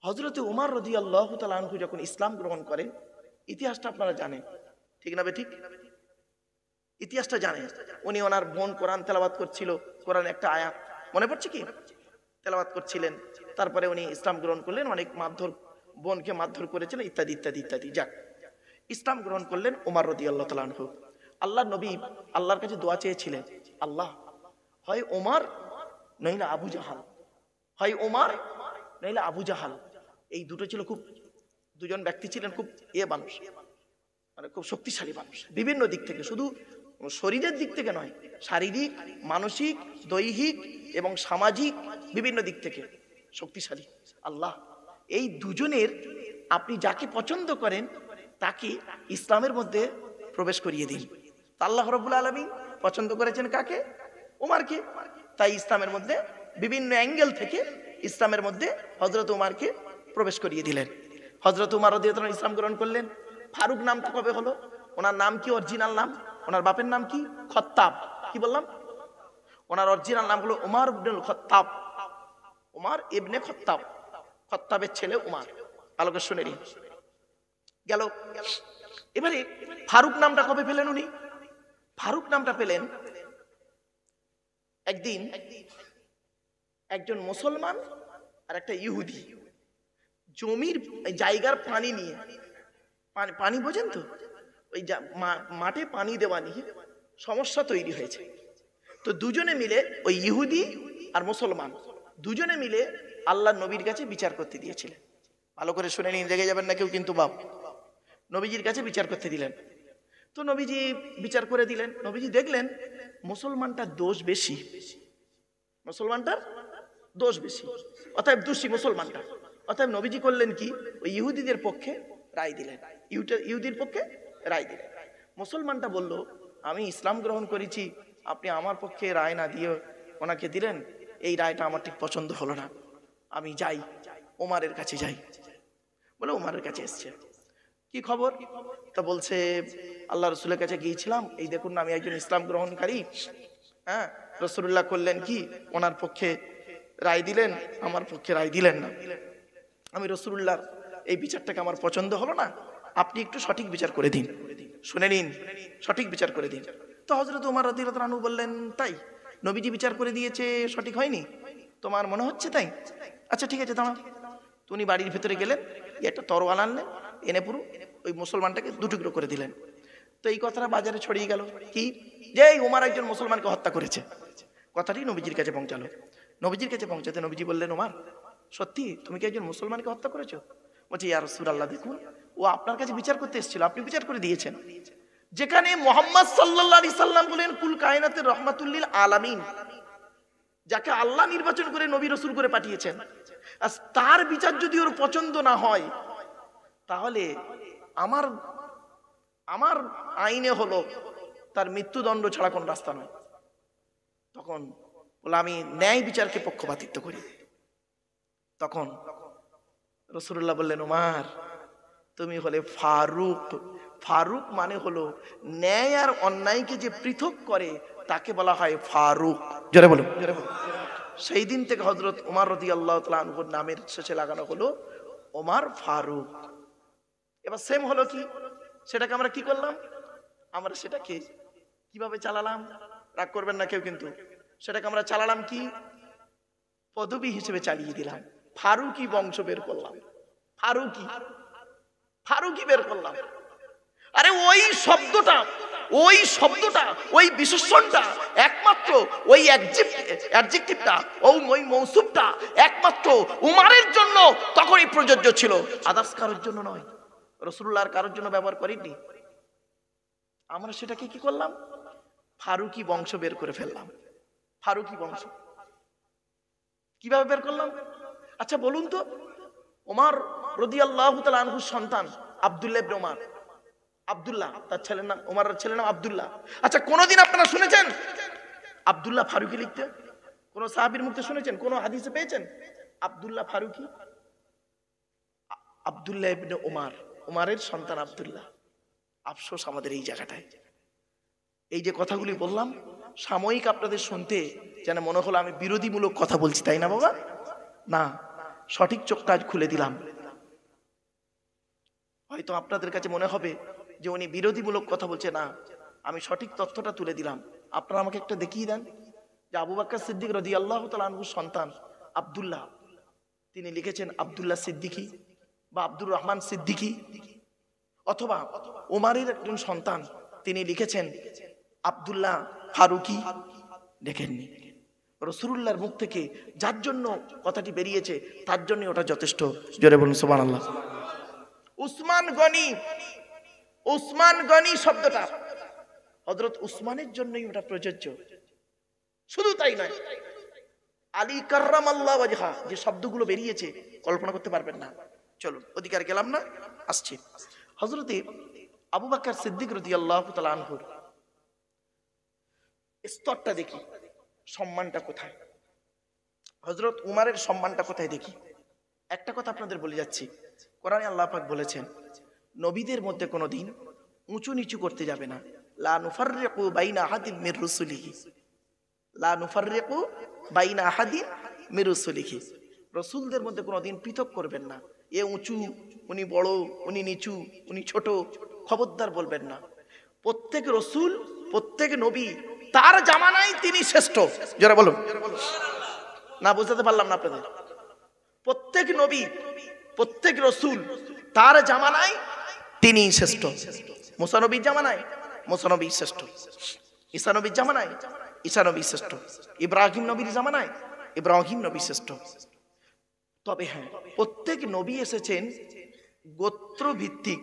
হযরতে উমর রাদিয়াল্লাহু তাআলা আনহু যখন ইসলাম গ্রহণ করেন, ইতিহাসটা আপনারা জানেন, ঠিক না ঠিক? ইতিহাসটা জানেন। উনি ওনার বোন কোরআন তেলাওয়াত করছিল, কোরআন একটা আয়াত মনে পড়ছে কি তেলাওয়াত করছিলেন, তারপরে উনি ইসলাম গ্রহণ করলেন, অনেক মারধর, বোনকে মারধর করেছিলেন, ইত্যাদি ইত্যাদি ইত্যাদি। যাক, ইসলাম গ্রহণ করলেন উমর রাদিয়াল্লাহু তাআলা আনহু। আল্লাহর নবী আল্লাহর কাছে দোয়া চেয়েছিলেন, আল্লাহ হয় ওমর নইলে আবু জাহাল, হয় ওমর নইলে আবু জাহাল। এই দুটো ছিল খুব, দুজন ব্যক্তি ছিলেন খুব মানুষ, মানে খুব শক্তিশালী মানুষ বিভিন্ন দিক থেকে, শুধু শরীরের দিক থেকে নয়, শারীরিক, মানসিক, দৈহিক এবং সামাজিক বিভিন্ন দিক থেকে শক্তিশালী। আল্লাহ এই দুজনের আপনি যাকে পছন্দ করেন তাকে ইসলামের মধ্যে প্রবেশ করিয়ে দিন। আল্লাহ রাব্বুল আলামিন পছন্দ করেছেন কাকে? ওমরকে। তাই ইসলামের মধ্যে বিভিন্ন অ্যাঙ্গেল থেকে ইসলামের মধ্যে হযরত ওমরকে প্রবেশ করিয়ে দিলেন। হযরত ওমর রাদিয়াল্লাহু আনহু ইসলাম গ্রহণ করলেন। ফারুক নামটা কবে হলো? ওনার নাম কি, অরিজিনাল নাম? ওনার বাপের নাম কি? খত্তাব। কি বললাম? ওনার অরিজিনাল নাম হলো উমর ইবনুল খত্তাব, উমর ইবনে খত্তাব, খত্তাবের ছেলে উমর। ভালো করে শুনে নিন। গেল। এবারে ফারুক নামটা কবে পেলেন উনি? ফারুক নামটা পেলেন একদিন একজন মুসলমান আর একটা ইহুদি জমির জায়গার পানি নিয়ে, পানি বোঝেন তো, ওই মাঠে পানি দেওয়া নিয়ে সমস্যা তৈরি হয়েছে। তো দুজনে মিলে, ওই ইহুদি আর মুসলমান দুজনে মিলে আল্লাহ নবীর কাছে বিচার করতে দিয়েছিলেন। ভালো করে শুনে নিন, রেগে যাবেন না কেউ কিন্তু বাপ। নবীজির কাছে বিচার করতে দিলেন। তো নবীজি বিচার করে দিলেন। নবীজি দেখলেন মুসলমানটার দোষ বেশি, মুসলমানটার দোষ বেশি, অতএব দোষী মুসলমানটা। অতএব নবীজি করলেন কি, ওই ইহুদিদের পক্ষে রায় দিলেন, ইহুদির পক্ষে রায় দিলেন। মুসলমানটা বলল, আমি ইসলাম গ্রহণ করেছি, আপনি আমার পক্ষে রায় না দিয়ে ওনাকে দিলেন, এই রায়টা আমার ঠিক পছন্দ হলো না, আমি যাই, ওমরের কাছে যাই। বলে ওমরের কাছে এসছে। কি খবর? তা বলছে, আল্লাহ রসুলের কাছে গিয়েছিলাম, এই দেখুন না আমি একজন ইসলাম গ্রহণকারী। হ্যাঁ, রাসূলুল্লাহ করলেন কি, ওনার পক্ষে রায় দিলেন, আমার পক্ষে রায় দিলেন না। আমি রাসূলুল্লাহর এই বিচারটাকে আমার পছন্দ হলো না, আপনি একটু সঠিক বিচার করে দিন। শুনে নিন, সঠিক বিচার করে দিন। তো হযরত ওমর রাদিয়াল্লাহু আনহু বললেন, তাই নবীজি বিচার করে দিয়েছে, সঠিক হয়নি তোমার মনে হচ্ছে? তাই, আচ্ছা ঠিক আছে দাঁড়াও। তো উনি বাড়ির ভেতরে গেলেন, একটা তরোয়াল আনলেন, এনে পুরো ওই মুসলমানটাকে দুটুকরো করে দিলেন। তো এই কথাটা বাজারে ছড়িয়ে গেল কি, যে ওমর একজন মুসলমানকে হত্যা করেছে। কথাটি নবীজির কাছে পৌঁছালো। নবীজির কাছে পৌঁছাতে নবীজি বললেন, ওমর সত্যি তুমি কি একজন মুসলমানকে হত্যা করেছো? বলছি, ইয়া রাসূলুল্লাহ দেখুন, ও আপনার কাছে বিচার করতে এসেছিল, আপনি বিচার করে দিয়েছেন। যেখানে মুহাম্মদ সাল্লাল্লাহু আলাইহি সাল্লাম বলেন কুল কায়নাতের রাহমাতুল লিল আলামিন, যাকে আল্লাহ নির্বাচন করে নবী রাসূল করে পাঠিয়েছেন, আর তার বিচার যদি ওর পছন্দ না হয়, তাহলে আমার আমার আইনে হলো তার মৃত্যুদণ্ড ছাড়া কোন রাস্তা নয়। তখন বলে, আমি ন্যায় বিচারকে পক্ষপাতিত্ব করি। তখন রাসূলুল্লাহ বললেন, ওমর তুমি হলে ফারুক। ফারুক মানে হলো ন্যায় আর অন্যায়কে যে পৃথক করে তাকে বলা হয় ফারুক। জোরে বলুন, জোরে বলুন। সেই দিন থেকে হযরত ওমর রাদিয়াল্লাহু তাআলা আনহুর নামের শেষে লাগানো হলো ওমর ফারুক। এবার সেম হলো কি, সেটাকে আমরা কি করলাম, আমরা সেটাকে কিভাবে চালালাম? রাগ করবেন না কেউ কিন্তু। সেটাকে আমরা চালালাম কি, পদবী হিসেবে চালিয়ে দিলাম, ফারুকি বংশ বের করলাম, ফারুকি, ফারুকি বের করলাম। আরে ওই শব্দটা, ওই শব্দটা, ওই বিশেষণটা একমাত্র, ওই অ্যাডজেক্টিভটা, ওই মৌসুফটা একমাত্র উমারের জন্য তখনই প্রযোজ্য ছিল, আদার্স কারোর জন্য নয়। রাসূলুল্লাহর কারোর জন্য ব্যবহার করিনি। আমরা সেটাকে কি করলাম, ফারুকি বংশ বের করে ফেললাম। ফারুকি বংশ কিভাবে বের করলাম? আচ্ছা বলুন তো, ওমর রাদিয়াল্লাহু তাআলা আনহুর সন্তান আব্দুল্লাহ ইবনে ওমর, আব্দুল্লাহ তার ছেলের নাম, ওমরের ছেলের নাম আব্দুল্লাহ। আচ্ছা কোনদিন আপনারা শুনেছেন আব্দুল্লাহ ফারুকি লিখতে? কোন সাহাবীর মুখে শুনেছেন? কোন হাদিসে পেয়েছেন আব্দুল্লাহ ফারুকি? আব্দুল্লাহ ইবনে ওমর, ওমরের সন্তান আব্দুল্লাহ। আফসোস আমাদের এই জায়গাটায়। এই যে কথাগুলি বললাম সাময়িক আপনাদের শুনতে যেন মনে হলো আমি বিরোধীমূলক কথা বলছি, তাই না বাবা? না, সঠিক চোখটা আজ খুলে দিলাম। হয়তো আপনাদের কাছে মনে হবে যে উনি বিরোধীমূলক কথা বলছে, না, আমি সঠিক তথ্যটা তুলে দিলাম। আপনারা আমাকে একটা দেখিয়ে দেন যে আবু বকর সিদ্দিক রাদিয়াল্লাহু তাআলা আনহুর সন্তান আব্দুল্লাহ, তিনি লিখেছেন আব্দুল্লাহ সিদ্দিকী বা আব্দুর রহমান সিদ্দিকী, অথবা ওমারের একজন সন্তান তিনি লিখেছেন আব্দুল্লাহ ফারুকি, দেখেননি। রাসূলুল্লাহর মুখ থেকে যার জন্য কথাটি বেরিয়েছে তার জন্য ওটা যথেষ্ট। জোরে বলুন সুবহানাল্লাহ। উসমান গনি, উসমান গনি শব্দটা হযরত উসমানের জন্যই ওটা প্রযোজ্য। শুধু তাই নয়, আলী কাররামাল্লাহু ওয়াজহা যে শব্দগুলো বেরিয়েছে কল্পনা করতে পারবেন না। চলুন, অধিকার গেলাম না, আসছে। হযরতে আবু বকর সিদ্দিক রাদিয়াল্লাহু তাআলা আনহুর স্তরটা দেখি, সম্মানটা কোথায়। হযরত উমারের সম্মানটা কোথায় দেখি। একটা কথা আপনাদের বলে যাচ্ছি, কোরআনে আল্লাহ পাক বলেছেন নবীদের মধ্যে কোনোদিন উঁচু নিচু করতে যাবে না। লা নুফাররিকু বাইনা আহাদিন মির রুসুলিহি, লা নুফাররিকু বাইনা আহাদিন মির রুসুলিহি। রাসূলদের মধ্যে কোনোদিন পৃথক করবেন না। এ উঁচু, উনি বড়, উনি নিচু, উনি ছোট, খবরদার বলবেন না। প্রত্যেক রাসূল, প্রত্যেক নবী তার জামানায় তিনি শ্রেষ্ঠ। যারা বলুন না, বুঝতে পারলাম না আপনাদের। প্রত্যেক নবী, প্রত্যেক রাসূল তার জামানায় তিনি শ্রেষ্ঠ। মুসা নবীর জামানায় মুসা নবী শ্রেষ্ঠ, ঈসা নবীর জামানায় ঈসা নবী শ্রেষ্ঠ, ইব্রাহিম নবীর জামানায় ইব্রাহিম নবী শ্রেষ্ঠ। তবে হ্যাঁ, প্রত্যেক নবী এসেছেন গোত্র ভিত্তিক,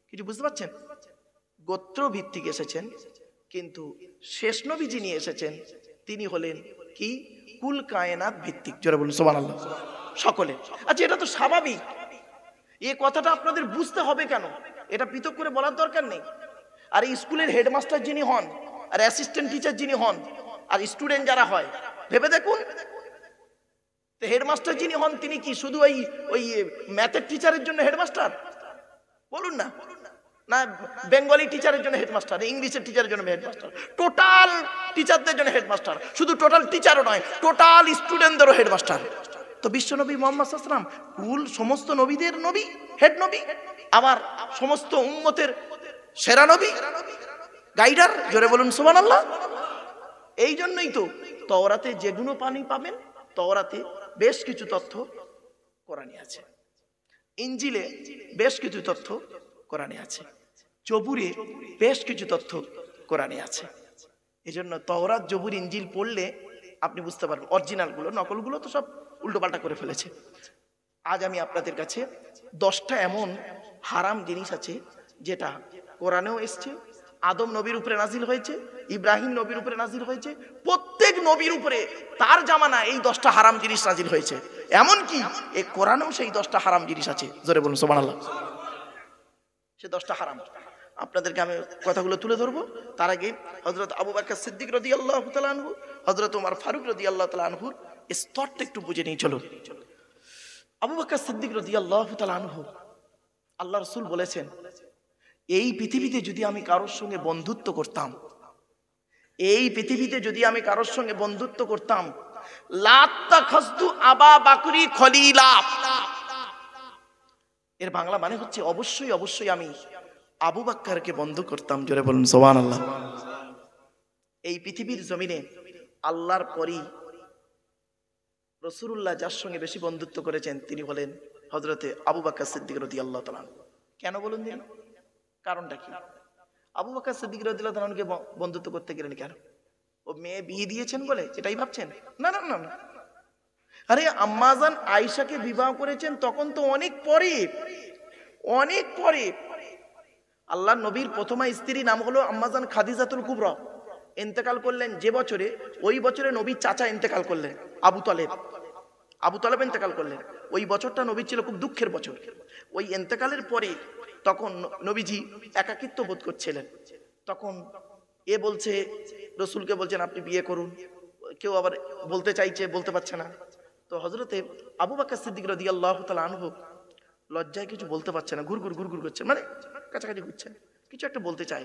কিছু বুঝতে পারছেন? গোত্র ভিত্তিক এসেছেন, কিন্তু শেষ নবী যিনি এসেছেন তিনি হলেন কি কুল কায়নাত ভিত্তিক। যারা বলুন সুবহানাল্লাহ সকলে। আচ্ছা, এটা তো স্বাভাবিক, এই কথাটা আপনাদের বুঝতে হবে কেন, এটা পৃথক করে বলার দরকার নেই। আর স্কুলের হেডমাস্টার যিনি হন, আর অ্যাসিস্ট্যান্ট টিচার যিনি হন, আর স্টুডেন্ট যারা হয়, ভেবে দেখুন, হেডমাস্টার যিনি হন তিনি কি শুধু ওই ম্যাথের টিচারের জন্য হেডমাস্টার? বলুন না, না বেঙ্গলি টিচারের জন্য হেডমাস্টার, ইংলিশের টিচারের জন্য হেডমাস্টার, টোটাল টিচারদের জন্য হেডমাস্টার। শুধু টোটাল টিচারও নয়, টোটাল স্টুডেন্টদেরও হেডমাস্টার। তো বিশ্বনবী মুহাম্মদ সাল্লাল্লাহু আলাইহি ওয়াসাল্লাম কুল সমস্ত নবীদের নবী, হেড নবী, আবার সমস্ত উম্মতের সেরা নবী, গাইডার। জোরে বলুন সুবহানাল্লাহ। এই জন্যই তো তাওরাতে যেগুলো পানি পাবেন, তাওরাতে বেশ কিছু তথ্য কোরআনে আছে, ইনজিলে বেশ কিছু তথ্য কোরআনে আছে, জবুরে বেশ কিছু তথ্য কোরআনে আছে। এজন্য তাওরাত, জবুর, ইনজিল পড়লে আপনি বুঝতে পারবেন। অরিজিনালগুলো, নকলগুলো তো সব উল্টোপাল্টা করে ফেলেছে। আজ আমি আপনাদের কাছে 10টা এমন হারাম জিনিস আছে যেটা কোরআনেও এসছে, আদম নবীর উপরে নাজিল হয়েছে, ইব্রাহিম নবীর উপরে নাজিল হয়েছে, প্রত্যেক নবীর উপরে তার জামানা এই 10টা হারাম জিনিস নাজিল হয়েছে। এমনকি এই কোরআনেও সেই 10টা হারাম জিনিস আছে। জোরে বলুন সুবহানাল্লাহ। সে 10টা হারাম আপনাদেরকে আমি কথাগুলো তুলে ধরবো। তার আগে হযরত আবু বকর সিদ্দিক রাদিয়াল্লাহু তাআলা আনহু, হযরত ওমর ফারুক রাদিয়াল্লাহু তাআলা আনহুর স্তরটা একটু বুঝে নিই। চলো, আবু বকর সিদ্দিক রাদিয়াল্লাহু তাআলা আনহু, আল্লাহ রাসূল বলেছেন, এই পৃথিবীতে যদি আমি কারোর সঙ্গে বন্ধুত্ব করতাম, এই পৃথিবীতে যদি আমি কারোর সঙ্গে বন্ধুত্ব করতাম, লাত্তাখাযতু আবা বকরি খলিলা। এর বাংলা মানে হচ্ছে অবশ্যই অবশ্যই আমি আবু বকরকে বন্ধু করতাম। জোরে বলুন সুবহানাল্লাহ। এই পৃথিবীর জমিনে আল্লাহর পরই রাসূলুল্লাহ যার সঙ্গে বেশি বন্ধুত্ব করেছেন তিনি হলেন হযরতে আবু বকর সিদ্দিক রাদিয়াল্লাহু তাআলা। কেন বলুন দিন, কারণটা কি? আবু বকর সিদ্দিক রাদিয়াল্লাহু তাআলাকে বন্ধুত্ব করতে গেলেন কেন? ও মেয়ে বিয়ে দিয়েছেন বলে এটাই ভাবছেন? না না না না, আরে আম্মাজান আয়েশাকে বিবাহ করেছেন তখন তো অনেক পরে, অনেক পরে। আল্লাহর নবীর প্রথমা স্ত্রী নাম হলো আম্মাজান খাদিজাতুল কুবরা। ইন্তেকাল করলেন যে বছরে, ওই বছরে নবীর চাচা ইন্তেকাল করলেন, আবু তালেব। আবু তালেব ইন্তেকাল করলেন, ওই বছরটা নবীর ছিল খুব দুঃখের বছর। ওই ইন্তেকালের পরে তখন নবীজি একাকিত্ব বোধ করছিলেন। তখন এ বলছে, রসুলকে বলছেন আপনি বিয়ে করুন, কেউ আবার বলতে চাইছে, বলতে পারছে না। তো হযরতে আবু বকর সিদ্দিক রাদিয়াল্লাহু তাআলা আনহু লজ্জায় কিছু বলতে পারছে না, ঘুরঘুর ঘুরঘুর করছেন, মানে কাছাকাছি ঘুরছেন, কিছু একটা বলতে চাই।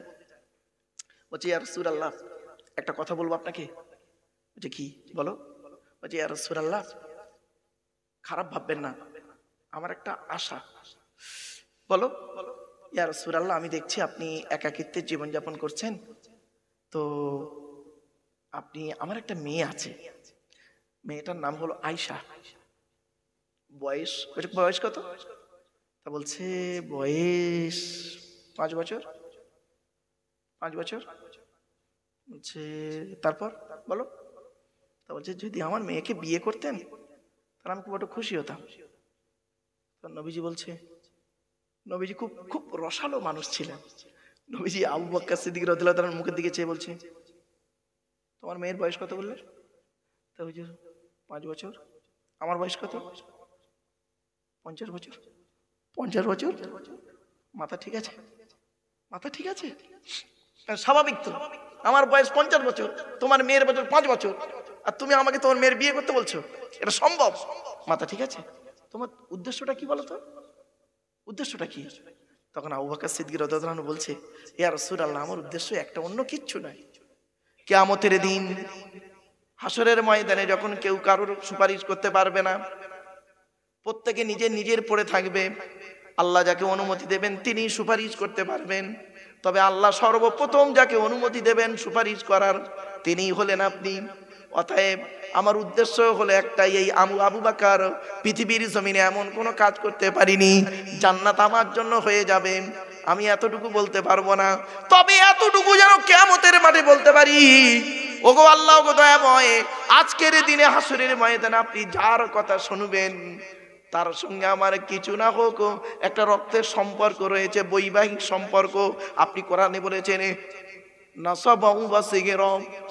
বলছে ইয়া রাসূলুল্লাহ, একটা কথা বলবো আপনাকে। বলছে কি বলো? বলছে ইয়া রাসূলুল্লাহ, খারাপ ভাববেন না, আমার একটা আশা। বলো। ইয়া রাসূলুল্লাহ, আমি দেখছি আপনি একাকিত্বের জীবনযাপন করছেন, তো আপনি, আমার একটা মেয়ে আছে, মেয়েটার নাম হলো আয়শা। বয়স, বয়স কত? তা বলছে বয়স 5 বছর। 5 বছর বলছে। তারপর বলো। তা বলছে যদি আমার মেয়েকে বিয়ে করতেন তাহলে আমি খুব একটু খুশি হতাম। তো নবীজি বলছে, নবীজি খুব খুব রসালো মানুষ ছিলেন। নবীজি আবু বকর সিদ্দিক রাদিয়াল্লাহু তাআলার মুখের দিকে চেয়ে বলছে, তোমার মেয়ের বয়স কত বললে? তা হুজুর 5 বছর। আমার বয়স কত? 50 বছর। 50 বছর? মাথা ঠিক আছে? মাথা ঠিক আছে? স্বাভাবিক তো, আমার বয়স 50 বছর, তোমার মেয়ের বছর 5 বছর, আর তুমি আমাকে তোমার মেয়ের বিয়ে করতে বলছো, এটা সম্ভব? মাথা ঠিক আছে? তোমার উদ্দেশ্যটা কি বলো তো, উদ্দেশ্যটা কি? তখন আবু বকর সিদ্দিক রাদিয়াল্লাহু আনহু বলছে, ইয়া রাসূলুল্লাহ, আমার উদ্দেশ্য একটা, অন্য কিচ্ছু নাই। কিয়ামতের দিন হাসরের ময়দানে যখন কেউ কারোর সুপারিশ করতে পারবে না, প্রত্যেকে নিজের নিজের পড়ে থাকবে, আল্লাহ যাকে অনুমতি দেবেন তিনি সুপারিশ করতে পারবেন। তবে আল্লাহ সর্বপ্রথম যাকে অনুমতি দেবেন সুপারিশ করার, তিনি হলেন আপনি। অতএব আমার উদ্দেশ্য হলো একটাই, এই আবু বকর পৃথিবীর জমিনে এমন কোনো কাজ করতে পারিনি, জান্নাত আমার জন্য হয়ে যাবে। আমি এতটুকু বলতে পারবো না, তবে এতটুকু যেন কিয়ামতের মাঠে বলতে পারি, ওগো আল্লাহ, ওগো দয়াময়, আজকের দিনে হাসরের ময়দানে আপনি যার কথা শুনবেন তার সঙ্গে আমার কিছু না হোক একটা রক্তের সম্পর্ক রয়েছে, বৈবাহিক সম্পর্ক। আপনি কোরআনে বলেছেন,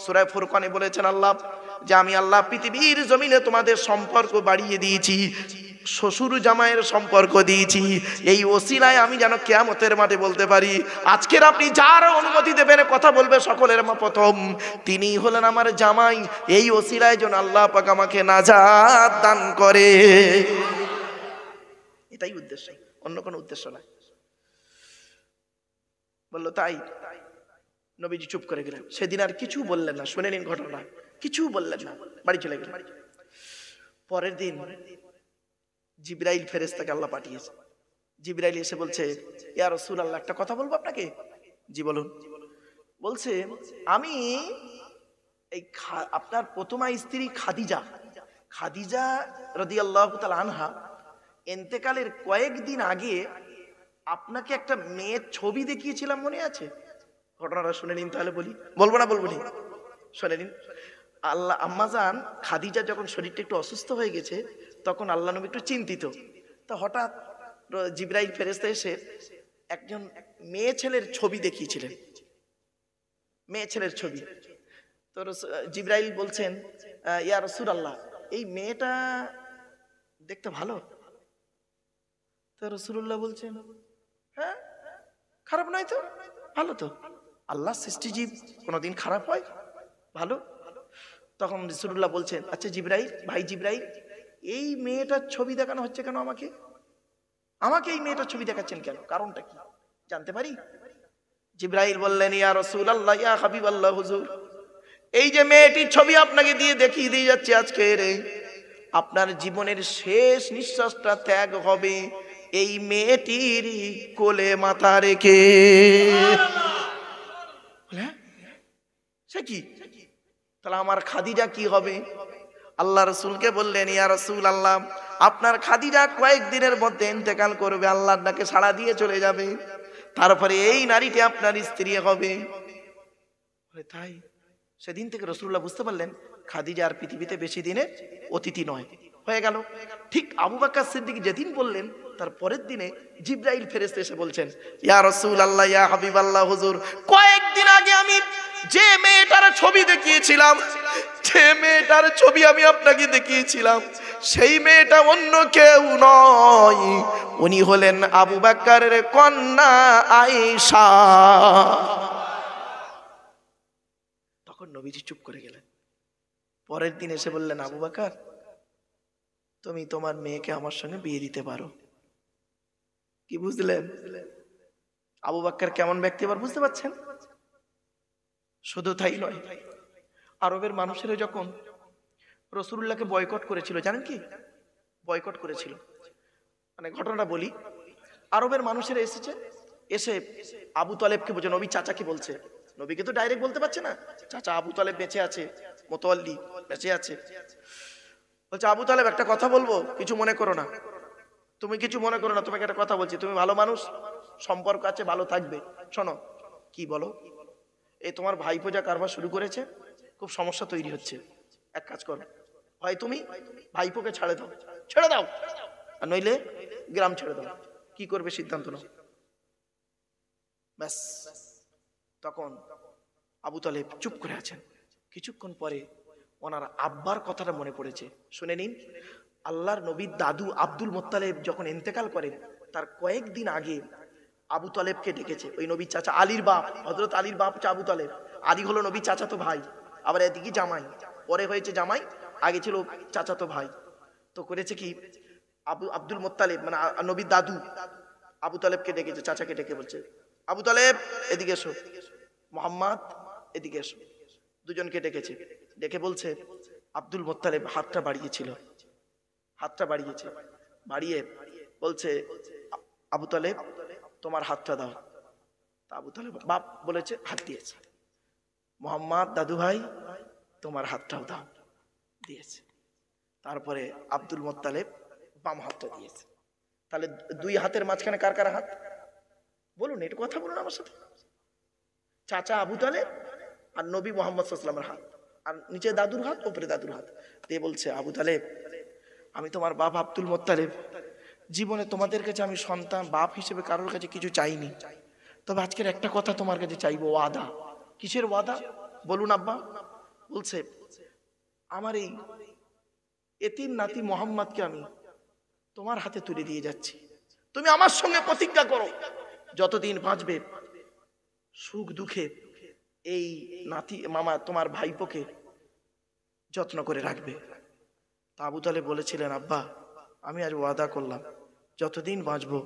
সূরা ফুরকানে বলেছেন আল্লাহ যে আমি আল্লাহ পৃথিবীর জমিনে তোমাদের সম্পর্ক বাড়িয়ে দিয়েছি, শ্বশুর জামাইয়ের সম্পর্ক দিয়েছি, এই ওসিলায় আমি যেন কিয়ামতের মাঠে বলতে পারি, আজকের আপনি যার অনুমতি দেবেন কথা বলবে সকলের প্রথম, তিনি হলেন আমার জামাই। এই ওসিলায় যেন আল্লাহ পাক আমাকে নাজাত দান করে। এটাই উদ্দেশ্য, অন্য কোনো উদ্দেশ্য নাই। বললো তাই? নবীজি চুপ করে গেলেন, সেদিন আর কিছু বললেন না, শুনে নিন ঘটনা, কিছু বললেন না, বাড়ি চলে গেলেন। পরের দিন জিবরাইল ফেরেশতাকে আল্লাহ পাঠিয়েছে। জিবরাইল এসে বলছে, ইয়া রাসূলুল্লাহ, একটা কথা বলবো আপনাকে। জি বলুন। বলছে, আমি এই আপনার প্রথমা স্ত্রী খাদিজা রাদিয়াল্লাহু তাআলা আনহা ইন্তেকালের কয়েকদিন আগে আপনাকে একটা মেয়ের ছবি দেখিয়েছিলাম, মনে আছে? ঘটনাটা শুনে নিন তাহলে। বলবো না? শুনে নিন। আল্লাহ আম্মাজান খাদিজা যখন শরীরটা একটু অসুস্থ হয়ে গেছে, তখন আল্লাহ নবী একটু চিন্তিত। তো হঠাৎ জিবরাইল ফেরেশতা এসে একজন মেয়ে ছেলের ছবি দেখিয়েছিলেন, মেয়ে ছেলের ছবি। তো জিবরাইল বলছেন, ইয়া রাসূলুল্লাহ, এই মেয়েটা দেখতে ভালো? তো রাসূলুল্লাহ বলছেন, হ্যাঁ, খারাপ নয় তো, ভালো তো, আল্লাহ সৃষ্টিজীব কোনোদিন খারাপ হয়? ভালো। তখন রাসূলুল্লাহ বলছেন, আচ্ছা জিবরাইল, ভাই জিবরাইল, এই মেয়েটার ছবি দেখানো হচ্ছে কেন আমাকে? এই মেয়েটার ছবি দেখাচ্ছেন কেন? কারণটা কি জানতে পারি? জিবরাইল বললেন, ইয়া রাসূলুল্লাহ, ইয়া হাবিবাল্লাহ, হুজুর, এই যে মেয়েটির ছবি আপনাকে দেখিয়ে দিয়ে যাচ্ছে আজকে, আপনার জীবনের শেষ নিঃশ্বাসটা ত্যাগ হবে এই মেয়েটির কোলে মাথা রেখে। সে কি? তাহলে আমার খাদিজা কি হবে? আল্লাহ রাসূলকে বললেন, ইয়া রাসূলুল্লাহ, আপনার খাদিজা কয়েকদিনের মধ্যে ইন্তেকাল করবে, আল্লাহর ডাকে সাড়া দিয়ে চলে যাবে, তারপরে এই নারীটি আপনার স্ত্রী হবে। তাই সেদিন থেকে রাসূলুল্লাহ বুঝতে পারলেন খাদিজা আর পৃথিবীতে বেশি দিনের অতিথি নয়, হয়ে গেল। ঠিক আবু বকর সিদ্দিক যেদিন বললেন, তার পরের দিনে জিবরাইল ফেরেশতা এসে বলছেন, ইয়া রাসূলুল্লাহ, ইয়া হাবিবাল্লাহ, হুজুর, কয়েকদিন আগে আমি যে মেয়েটার ছবি দেখিয়েছিলাম, আমি আপনাকে দেখিয়েছিলাম, সেই মেয়েটা অন্য কেউ নয়, উনি হলেন আবু বকরের কন্যা আয়েশা। তখন নবীজি চুপ করে গেলেন। পরের দিন এসে বললেন, আবু বকর, তুমি তোমার মেয়েকে আমার সঙ্গে বিয়ে দিতে পারো। কি বুঝলেন আবু বকর কেমন ব্যক্তি এবার বুঝতে পারছেন? শুধু তাই নয়, আরবের মানুষেরা যখন রাসূলুল্লাহকে বয়কট করেছিল, জানেন কি? বয়কট করেছিল। মানে ঘটনাটা বলি, আরবের মানুষেরা এসেছে, এসে আবু তালেবকে বলছে, নবী চাচাকে বলছে, নবীকে তো ডাইরেক্ট বলতে পারছে না, চাচা আবু তালেব বেঁচে আছে, মোতাওয়াল্লি বেঁচে আছে, বলছে আবু তালেব একটা কথা বলবো, কিছু মনে করো না, তুমি কিছু মনে করো না, তোমাকে একটা কথা বলছি, তুমি ভালো মানুষ, সম্পর্ক আছে, ভালো থাকবে, শোনো। কি বলো? এই তোমার ভাইপো যা কারবার শুরু করেছে, খুব সমস্যা তৈরি হচ্ছে, এক কাজ করো, হয় তুমি ভাইপোকে ছেড়ে দাও, ছেড়ে দাও, আর নইলে গ্রাম ছেড়ে দাও, কি করবে সিদ্ধান্ত নাও। ব্যাস, তখন আবু তালেব চুপ করে আছেন। কিছুক্ষণ পরে ওনার আব্বার কথাটা মনে পড়েছে, শুনে নিন। আল্লাহর নবীর দাদু আব্দুল মোত্তালেব যখন ইন্তেকাল করেন, তার কয়েকদিন আগে আবু তালেবকে ডেকেছে ওই নবীর চাচা, আলীর বাপ, হযরত আলীর বাপ হচ্ছে আবু তালেব। আলী হলো নবীর চাচাতো ভাই, আবার এদিকে জামাই, পরে হয়েছে জামাই, আগে ছিল চাচাতো ভাই। তো করেছে কি, আব্দুল মোত্তালেব মানে নবীর দাদু আবু তালেবকে ডেকেছে, চাচাকে ডেকে বলছে, আবু তালেব এদিকে এসো, মোহাম্মদ এদিকে এসো, দুজনকে ডেকেছে, ডেকে বলছে, আব্দুল মোত্তালেব হাতটা বাড়িয়েছিল, হাতটা বাড়িয়েছে, বাড়িয়ে বলছে, আবু তালেব তোমার হাতটা দাও। তা আবু তালেব বাপ বলেছে, হাত দিয়েছে। মোহাম্মদ দাদু ভাই তোমার হাতটাও দাও, দিয়েছে। তারপরে আব্দুল মোত্তালেব বাম হাতটা দিয়েছে। তাহলে দুই হাতের মাঝখানে কার কার হাত বলুন, একটু কথা বলুন আমার সাথে। চাচা আবু তালেব আর নবী মোহাম্মদ সাল্লাল্লাহু আলাইহি ওয়াসাল্লামের হাত, আর নিচে দাদুর হাত, উপরে দাদুর হাত দিয়ে বলছে, আবু তালেব আমি তোমার বাপ আব্দুল মোত্তালেব, জীবনে তোমাদের কাছে আমি সন্তান বাপ হিসেবে কারোর কাছে কিছু চাইনি, তবে আজকের একটা কথা তোমার কাছে চাইবো, ওয়াদা। কিসের ওয়াদা বলুন আব্বা? বলছে, আমার এই এতিম নাতি মোহাম্মদকে আমি তোমার হাতে তুলে দিয়ে যাচ্ছি, তুমি আমার সঙ্গে প্রতিজ্ঞা করো যতদিন বাঁচবে সুখ দুঃখে এই নাতি মামা তোমার ভাইপোকে যত্ন করে রাখবে। তা আবু তালেব বলেছিলেন, আব্বা আমি আজ ওয়াদা করলাম যতদিন বাঁচবো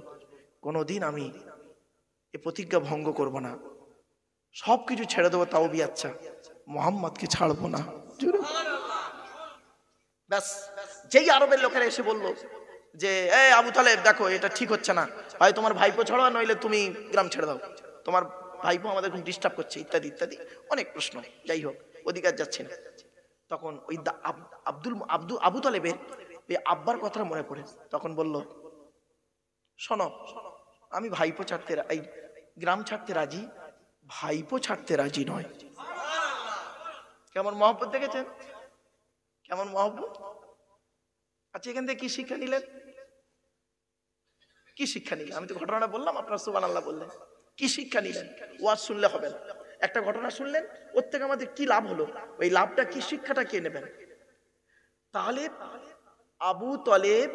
কোনোদিন আমি এ প্রতিজ্ঞা ভঙ্গ করব না, সবকিছু ছেড়ে দেবো, তাও বি আচ্ছা মোহাম্মদকে ছাড়বো না। ব্যাস, যেই আরবের লোকেরা এসে বললো যে এই আবু তালেব দেখো এটা ঠিক হচ্ছে না, হয় তোমার ভাইপো ছাড়ো, নইলে তুমি গ্রাম ছেড়ে দাও, তোমার ভাইপো আমাদের খুব ডিস্টার্ব করছে, ইত্যাদি ইত্যাদি অনেক প্রশ্ন, যাই হোক অধিকার যাচ্ছে না। তখন ওই আবু তালেবের ওই আব্বার কথা মনে পড়ে, তখন বলল, শোনো আমি ভাইপো ছাড়তে, এই গ্রাম ছাড়তে রাজি, ভাইপো ছাড়তে রাজি নয়। কেমন মহব্বত দেখেছেন, কেমন মহব্বত। আচ্ছা এখান থেকে কি শিক্ষা নিলেন, কি শিক্ষা নিলেন? আমি তো ঘটনাটা বললাম, আপনারা সুবহানাল্লাহ বললেন, কি শিক্ষা নিলেন? ওয়াজ শুনলে হবে না, একটা ঘটনা শুনলেন, ওর থেকে আমাদের কি লাভ হলো, ওই লাভটা কি, শিক্ষাটা কে নেবেন? তাহলে আবু তালেব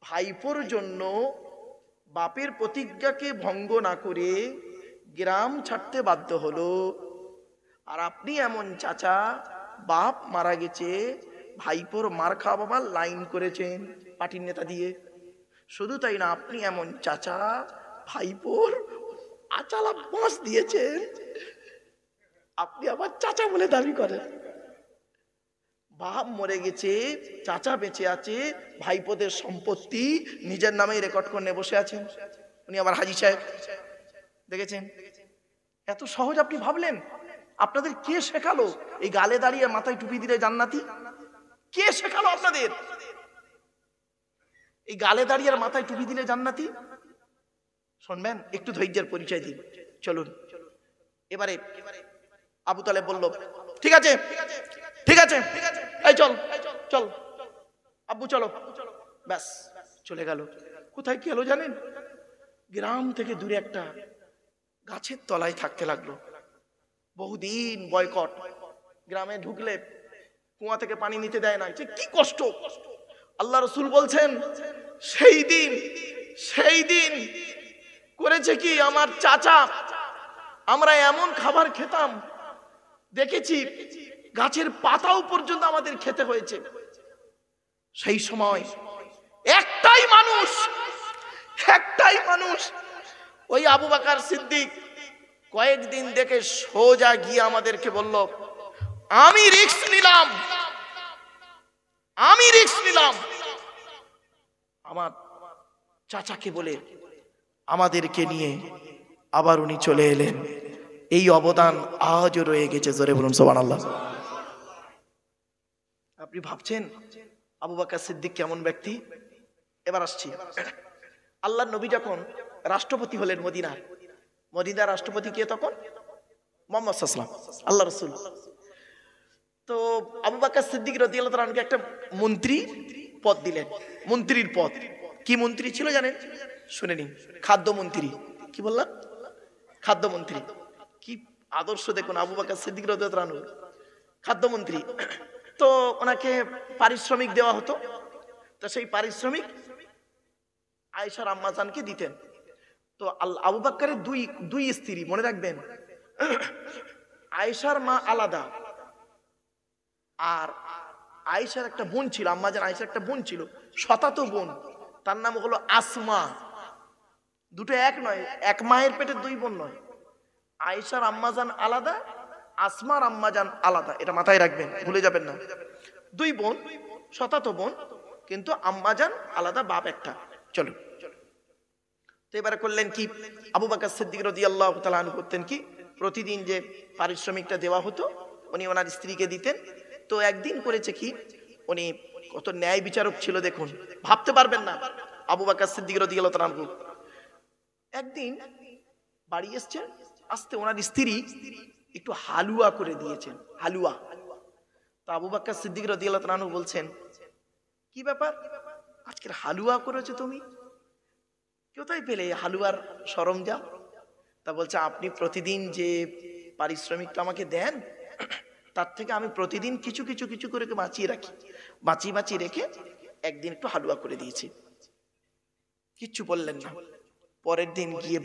ভাইপোর জন্য বাপের প্রতিজ্ঞাকে ভঙ্গ না করে গ্রাম ছাড়তে বাধ্য হলো, আর আপনি এমন চাচা, বাপ মারা গেছে, ভাইপোর মার খাওয়া বাবার লাইন করেছেন পার্টির নেতা দিয়ে। শুধু তাই না, আপনি এমন চাচা, ভাইপোর আচালা বাঁশ দিয়েছেন, আপনি আবার চাচা বলে দাবি করেন। বাপ মরে গেছে, চাচা বেঁচে আছে, ভাইপোদের সম্পত্তি নিজের নামেই রেকর্ড করে বসে আছেন, উনি আবার হাজী সাহেব। দেখেছেন, এত সহজ আপনি ভাবলেন? আপনাদের কে শেখালো এই গালে দাঁড়িয়ে মাথায় টুপি দিলে জান্নাতি? কে শেখালো আপনাদের এই গালে দাঁড়িয়ে মাথায় টুপি দিলে জান্নাতি? শুনবেন, একটু ধৈর্যের পরিচয় দিন, চলুন। এবারে আবু তালেব বলল, ঠিক আছে ঠিক আছে, এই চল চল আব্বু চলো। ব্যাস চলে গেল। কোথায় গেল জানেন? গ্রাম থেকে দূরে একটা গাছের তলায় থাকতে লাগলো। বহুদিন বয়কট, গ্রামে ঢুকলে কুয়া থেকে পানি নিতে দেয় না, কি কষ্ট। আল্লাহ রসুল বলছেন, সেই দিন করেছে কি আমার চাচা, আমরা এমন খাবার খেতাম, দেখেছি গাছের পাতাও পর্যন্ত আমাদের খেতে হয়েছে। সেই সময় একটাই মানুষ ওই আবু বকর সিদ্দিক কয়েকদিন দেখে সোজা গিয়ে আমাদেরকে বলল, আমি রিস্ক নিলাম, আমার চাচাকে বলে আমাদেরকে নিয়ে আবার উনি চলে এলেন। এই অবদান আজও রয়ে গেছে। জোরে বলুন সুবহানাল্লাহ। আপনি ভাবছেন আবু বকর সিদ্দিক কেমন ব্যক্তি? এবার আসছি, আল্লাহর নবী যখন রাষ্ট্রপতি হলেন মদিনার রাষ্ট্রপতি কে তখন? মুহাম্মদ সাল্লাল্লাহু আলাইহি ওয়াসাল্লাম, আল্লাহ রাসূল। তো আবু বকর সিদ্দিক রাদিয়াল্লাহু তাআলা আনহুকে একটা মন্ত্রী পদ দিলেন। মন্ত্রীর পদ। কি মন্ত্রী ছিল জানেন? শুনে নিন, খাদ্যমন্ত্রী। কি বললাম? খাদ্যমন্ত্রী। কি আদর্শ দেখুন আবু বকর সিদ্দিক রাদিয়াল্লাহু আনহু, খাদ্যমন্ত্রী। তো ওনাকে পারিশ্রমিক দেওয়া হতো। তো সেই পারিশ্রমিক আয়েশার আম্মা জানকে দিতেন। তো আবু বকরের দুই স্ত্রী, মনে রাখবেন, আয়েশার মা আলাদা, আর আয়েশার একটা বোন ছিল, আম্মা জান আয়েশার একটা বোন ছিল, শতাতো বোন, তার নাম হলো আসমা। দুটো এক নয়, এক মায়ের পেটে দুই বোন নয়। আয়েশার আম্মা জান আলাদা, আসমার আম্মা জান আলাদা, এটা মাথায় রাখবেন, ভুলে যাবেন না। দুই বোন, শতাতো বোন, কিন্তু আম্মা জান আলাদা, বাপ একটা। চলো, তো এবারে করলেন কি, আবু বকর সিদ্দিক রাদিয়াল্লাহু তাআলা আনহু করতেন কি, প্রতিদিন যে পারিশ্রমিকটা দেওয়া হতো উনি ওনার স্ত্রীকে দিতেন। তো একদিন করেছে কি, উনি কত ন্যায় বিচারক ছিল দেখুন, ভাবতে পারবেন না। আবু বকর সিদ্দিক রাদিয়াল্লাহু তাআলা আনহু একদিন বাড়ি এসেছেন, আসতে ওনার স্ত্রী একটু হালুয়া করে দিয়েছেন, হালুয়া। তো আবু বকর সিদ্দিক রাদিয়াল্লাহু তাআলা আনহু বলছেন, কি ব্যাপার, আজকের হালুয়া করেছো তুমি, কোথায় পেলে হালুয়ার সরঞ্জাম? তা বলছে, আপনি প্রতিদিন যে পারিশ্রমিকটা আমাকে দেন, তার থেকে আমি প্রতিদিন কিছু কিছু কিছু করে বাঁচিয়ে রাখি, বাঁচিয়ে রেখে একদিন একটু হালুয়া করে দিয়েছি। কিচ্ছু বললেন না। পরের দিন গিয়ে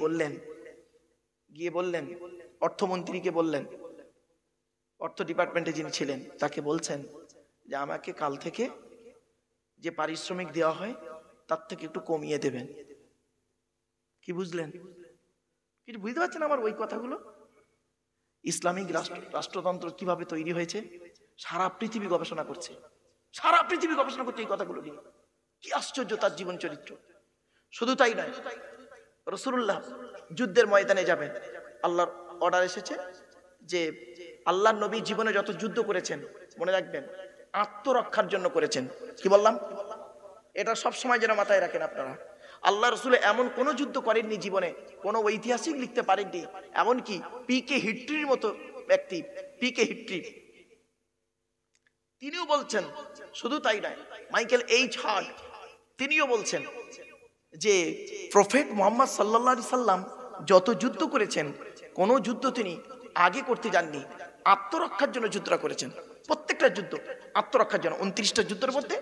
বললেন অর্থমন্ত্রীকে, বললেন, অর্থ ডিপার্টমেন্টে যিনি ছিলেন তাকে বলছেন যে আমাকে কাল থেকে যে পারিশ্রমিক দেওয়া হয় তার থেকে একটু কমিয়ে দেবেন। কি বুঝলেন? কিছু বুঝতে পারছেন আমার ওই কথাগুলো? ইসলামিক রাষ্ট্রতন্ত্র কিভাবে তৈরি হয়েছে সারা পৃথিবী গবেষণা করছে, এই কথাগুলো নিয়ে। কি আশ্চর্য তার জীবন চরিত্র। শুধু তাই নয়, রাসূলুল্লাহ যুদ্ধের ময়দানে যাবেন, আল্লাহর অর্ডার এসেছে যে আল্লাহর নবী জীবনে যত যুদ্ধ করেছেন, মনে রাখবেন, আত্মরক্ষার জন্য করেছেন। কি বললাম? এটা সব সময় যেন মাথায় রাখেন আপনারা। আল্লাহ রাসূল এমন কোন যুদ্ধ করেননি জীবনে, কোন ঐতিহাসিক লিখতে পারেননি, এমনকি পিকে হিট্রির মতো ব্যক্তি, পিকে হিট্রি, তিনিও বলছেন। শুধু তাই নয়, মাইকেল এইচ হার্ট তিনিও বলছেন যে প্রফেট মুহাম্মদ সাল্লাল্লাহু আলাইহি সাল্লাম যত যুদ্ধ করেছেন, কোন যুদ্ধ তিনি আগে করতে যাননি, আত্মরক্ষার জন্য যুদ্ধটা করেছেন। প্রত্যেকটা যুদ্ধ আত্মরক্ষার জন্য। 29টা যুদ্ধের মধ্যে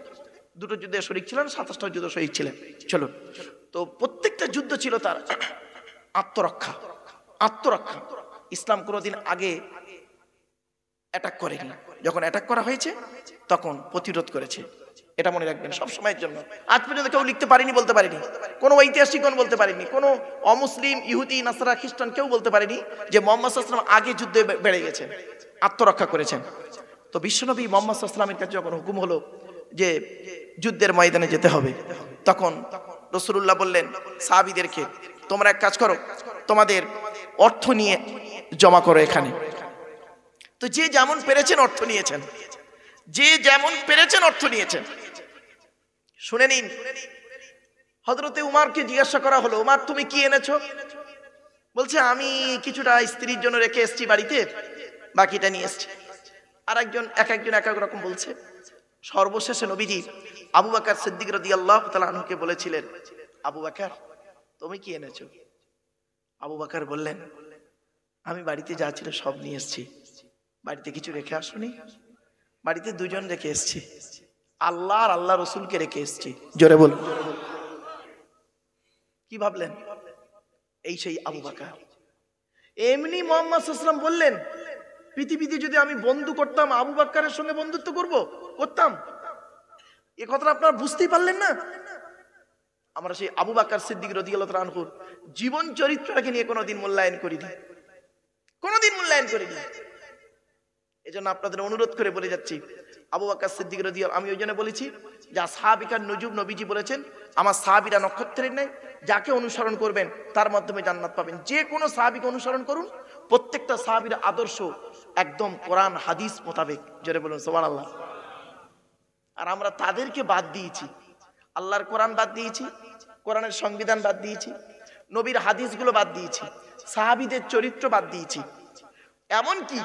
2টো যুদ্ধে শরীক ছিলেন, 27টা যুদ্ধ শহীদ ছিলেন। চলো, তো প্রত্যেকটা যুদ্ধ ছিল তার আত্মরক্ষা। ইসলাম কোনোদিন আগে অ্যাটাক করেনি, যখন অ্যাটাক করা হয়েছে তখন প্রতিরোধ করেছে। এটা মনে রাখবেন সব সময়ের জন্য। আজ পর্যন্ত কেউ লিখতে পারেনি, বলতে পারেনি, কোনো ঐতিহাসিকগণ বলতে পারেনি, কোনো অমুসলিম, ইহুদি, নাসারা, খ্রিস্টান কেউ বলতে পারেনি যে মুহাম্মদ সাল্লাল্লাহু আলাইহি ওয়াসাল্লাম আগে যুদ্ধে বেড়ে গেছেন, আত্মরক্ষা করেছেন। তো বিশ্বনবী মুহাম্মদ সাল্লাল্লাহু আলাইহি ওয়াসাল্লামের কাছে যখন হুকুম হলো যে যুদ্ধের ময়দানে যেতে হবে, তখন রাসূলুল্লাহ বললেন সাহাবীদেরকে, তোমরা এক কাজ করো, তোমাদের অর্থ নিয়ে জমা করো এখানে। তো যে যেমন পেরেছেন অর্থ নিয়েছেন, শুনে নিন। হযরতে উমারকে জিজ্ঞাসা করা হলো, উমার তুমি কি এনেছো? বলছে, আমি কিছুটা স্ত্রীর জন্য রেখে এসেছি বাড়িতে, বাকিটা নিয়ে এসেছি। আর একজন এক এক রকম বলছে। সর্বশেষে নবীজি আবু বকর সিদ্দিক রাদিয়াল্লাহু তাআলা আনহুকে বলেছিলেন, আবু বকর তুমি কি এনেছো? আবু বকর বললেন, আমি বাড়িতে যা ছিল সব নিয়ে এসেছি। বাড়িতে কিছু রেখে আসুনি? বাড়িতে দুজন রেখে এসেছি, আল্লাহ আর আল্লাহ রসুলকে রেখে এসেছি। জোরে বল। কি ভাবলেন? এই সেই আবু বকর। এমনি মুহাম্মদ সাল্লাল্লাহু আলাইহি ওয়াসাল্লাম বললেন, পৃথিবীতে যদি আমি বন্ধু করতাম, আবু বকরের সঙ্গে বন্ধুত্ব করতাম। এ কথাটা আপনারা বুঝতেই পারলেন না? আমরা সেই আবু বকর সিদ্দিক রাদিয়াল্লাহু তাআলা আনহুর জীবন চরিত্রটাকে নিয়ে কোনোদিন মূল্যায়ন করিনি। এজন্য আপনাদের অনুরোধ করে বলে যাচ্ছি, আবু বকর সিদ্দিক রাদিয়াল্লাহু, আমি ওই জন্য বলেছি যে সাহাবিকার নুজুম, নবীজি বলেছেন আমার সাহাবীরা নক্ষত্রের ন্যায়, যাকে অনুসরণ করবেন তার মাধ্যমে জান্নাত পাবেন। যে কোনো সাহাবীকে অনুসরণ করুন, প্রত্যেকটা সাহাবীর আদর্শ একদম কোরআন হাদিস মোতাবেক। জোরে বলুন সুবহানাল্লাহ। আর আমরা তাদেরকে বাদ দিয়েছি, আল্লাহর কোরআন বাদ দিয়েছি, কোরআনের সংবিধান বাদ দিয়েছি, নবীর হাদিসগুলো বাদ দিয়েছি, সাহাবীদের চরিত্র বাদ দিয়েছি, এমনকি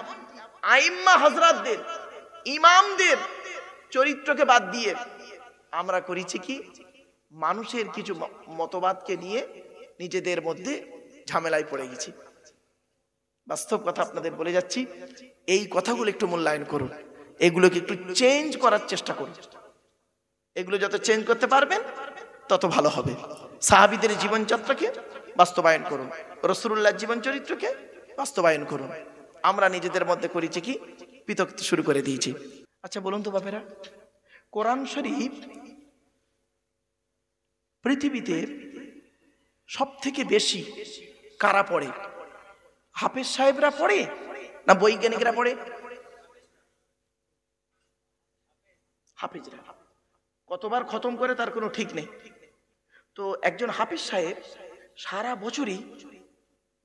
আইম্মা হযরতদের, ইমামদের চরিত্রকে বাদ দিয়ে আমরা করেছি কি, মানুষের কিছু মতবাদকে নিয়ে নিজেদের মধ্যে ঝামেলায় পড়ে গেছি। বাস্তব কথা আপনাদের বলে যাচ্ছি, এই কথাগুলো একটু মূল্যায়ন করুন, এগুলোকে একটু চেঞ্জ করার চেষ্টা করুন। এগুলো যত চেঞ্জ করতে পারবেন তত ভালো হবে। সাহাবীদের জীবনযাত্রাকে বাস্তবায়ন করুন, রাসূলুল্লাহর জীবন চরিত্রকে বাস্তবায়ন করুন। আমরা নিজেদের মধ্যে করেছি কি, পৃথক শুরু করে দিয়েছি। আচ্ছা বলুন তো বাপেরা, কোরআন শরীফ পৃথিবীতে সব থেকে বেশি কারা পড়ে? হাফেজ সাহেবরা পড়ে না বৈজ্ঞানিকরা পড়ে? হাফেজরা। কতবার খতম করে তার কোনো ঠিক নেই। তো একজন হাফেজ সাহেব সারা বছরই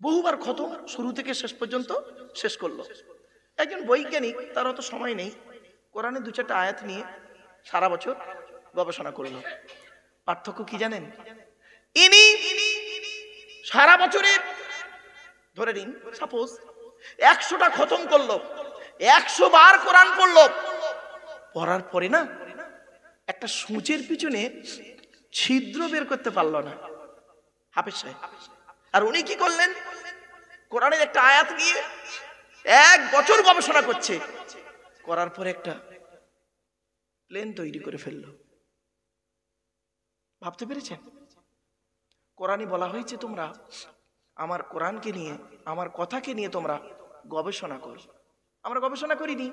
বহুবার খতম শুরু থেকে শেষ পর্যন্ত শেষ করলো। একজন বৈজ্ঞানিক, তার অত সময় নেই, কোরআনে 2-4টা আয়াত নিয়ে সারা বছর গবেষণা করলো। পার্থক্য কি জানেন? ইনি সারা বছরে ধরে নিন সাপোজ 100টা খতম করলো, 100 বার কোরআন পড়লো, পড়ার পরে না একটা সূচের পিছনে ছিদ্র বের করতে পারলো না হাফেজ সাহেব। আর উনি কি করলেন? কোরআনের একটা আয়াত নিয়ে 1 বছর গবেষণা করছে, করার পরে একটা প্লেন তৈরি করে ফেললো। ভাবতে পেরেছেন? কোরআনে বলা হয়েছে তোমরা আমার কোরআনকে নিয়ে, আমার কথাকে নিয়ে তোমরা গবেষণা করো। আমরা গবেষণা করিনি,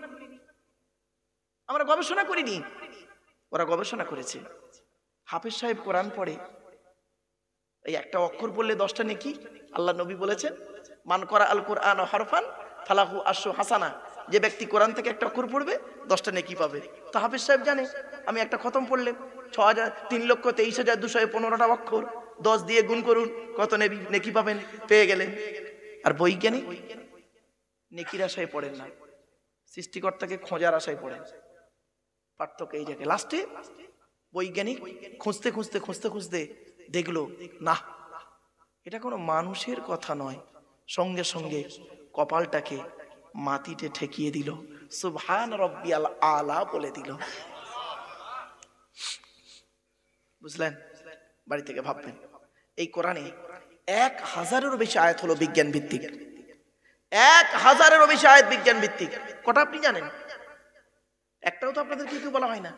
আমরা গবেষণা করিনি, ওরা গবেষণা করেছে। হাফেজ সাহেব কোরআন পড়ে, এই একটা অক্ষর পড়লে 10টা নেকি। আল্লাহ নবী বলেছেন মান করা আল কোরআন হরফান ফালাহু আশরু হাসানা, যে ব্যক্তি কোরআন থেকে একটা অক্ষর পড়বে 10টা নেকি পাবে। তো হাফেজ সাহেব জানে আমি একটা খতম পড়লে 3,23,215টা অক্ষর, 10 দিয়ে গুণ করুন কত নেকি পাবেন, পেয়ে গেলেন। আর বৈজ্ঞানিক নেকির আশায় পড়েন না, সৃষ্টিকর্তাকে খোঁজার আশায় পড়েন। পার্থক্য এই জায়গায়। লাস্টে বৈজ্ঞানিক খুঁজতে খুঁজতে খুঁজতে খুঁজতে দেখলো না, এটা কোনো মানুষের কথা নয়, সঙ্গে সঙ্গে কপালটাকে মাটিতে ঠেকিয়ে দিল, সুবহান রব্বিয়াল আলা বলে দিল। বুঝলেন? বাড়ি থেকে ভাববেন, এই কোরআনে 1000-এরও বেশি আয়াত হলো বিজ্ঞান ভিত্তিক। 1000-এরও বেশি আয়াত বিজ্ঞান ভিত্তিক। কটা আপনি জানেন? একটাও তো আপনাদের কিছু বলা হয় না।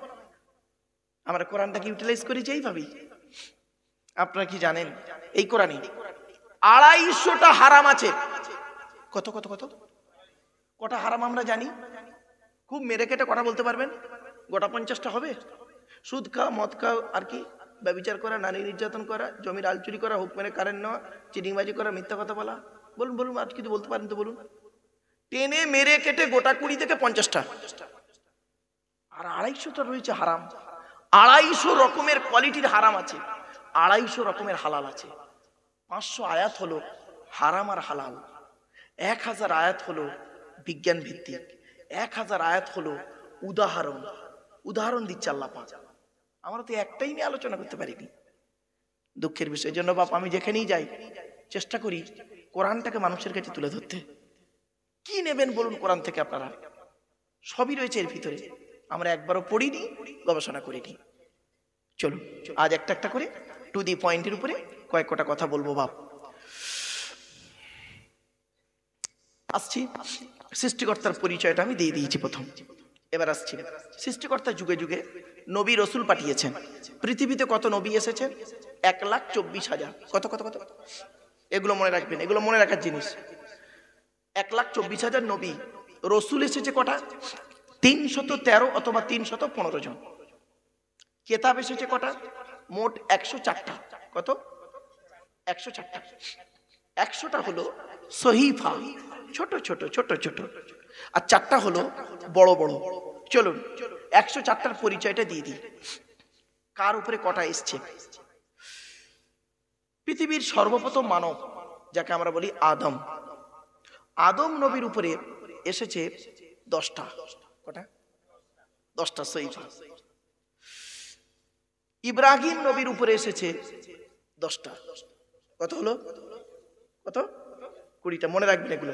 আমরা কোরআনটাকে ইউটিলাইজ করি যেইভাবেই। আপনারা কি জানেন এই কোরআনে 250টা হারাম আছে? কত কত কত কটা হারাম আমরা জানি? খুব মেরে কেটে কটা বলতে পারবেন? গোটা 50টা হবে। সুদ খাওয়া, মদ খাওয়া, আর কি ব্যভিচার করা, নারী নির্যাতন করা, জমির আল চুরি করা, হুক মেরে কারেন্ট নেওয়া, চিটিংবাজি করা, মিথ্যা কথা বলা। বলুন বলুন, আর কিছু বলতে পারেন তো বলুন। টেনে মেরে কেটে গোটা 20 থেকে 50টা। আর 250টা রয়েছে হারাম। 250 রকমের কোয়ালিটির হারাম আছে, 250 রকমের হালাল আছে। 500 আয়াত হলো হারাম আর হালাল, 1000 আয়াত হলো বিজ্ঞান ভিত্তিক, 1000 আয়াত হলো উদাহরণ দিচ্ছে আল্লাহ পাক। আমরা তো একটাই নিয়ে আলোচনা করতে পারিনি, দুঃখের বিষয়। এই জন্য বাপ, আমি যেখানেই যাই চেষ্টা করি কোরআনটাকে মানুষের কাছে তুলে ধরতে। কি নেবেন বলুন কোরআন থেকে? আপনারা সবই রয়েছে এর ভিতরে, আমরা একবারও পড়িনি, গবেষণা করিনি। চলুন আজ একটা একটা করে টু দি পয়েন্টের উপরে কয়েকটা কথা বলবো বাপ। আসছি, সৃষ্টিকর্তার পরিচয়টা আমি দিয়ে দিয়েছি প্রথম। এবার আসছি, সৃষ্টিকর্তা যুগে যুগে নবী রসুল পাঠিয়েছেন। পৃথিবীতে কত নবী এসেছেন? 1,24,000। কত কত কত? এগুলো মনে রাখবেন, এগুলো মনে রাখার জিনিস। 1,24,000 নবী। রসুল এসেছে কটা? 313 অথবা 315 জন। কেতাব এসেছে কটা? মোট 104টা। কত? 104টা। 100টা হলো সহিফা, ছোট ছোট ছোট ছোট। আর চারটা হলো বড় বড়। চলুন 104টার পরিচয়টা দিয়ে দিই। কার উপরে কটা এসছে? পৃথিবীর সর্বপ্রথম মানব যাকে আমরা বলি আদম, আদম নবীর উপরে এসেছে 10টা। কটা? 10টা সহি। ইব্রাহিম নবীর উপরে এসেছে 10টা। কত হলো? কত? 20টা। মনে রাখবেন এগুলো।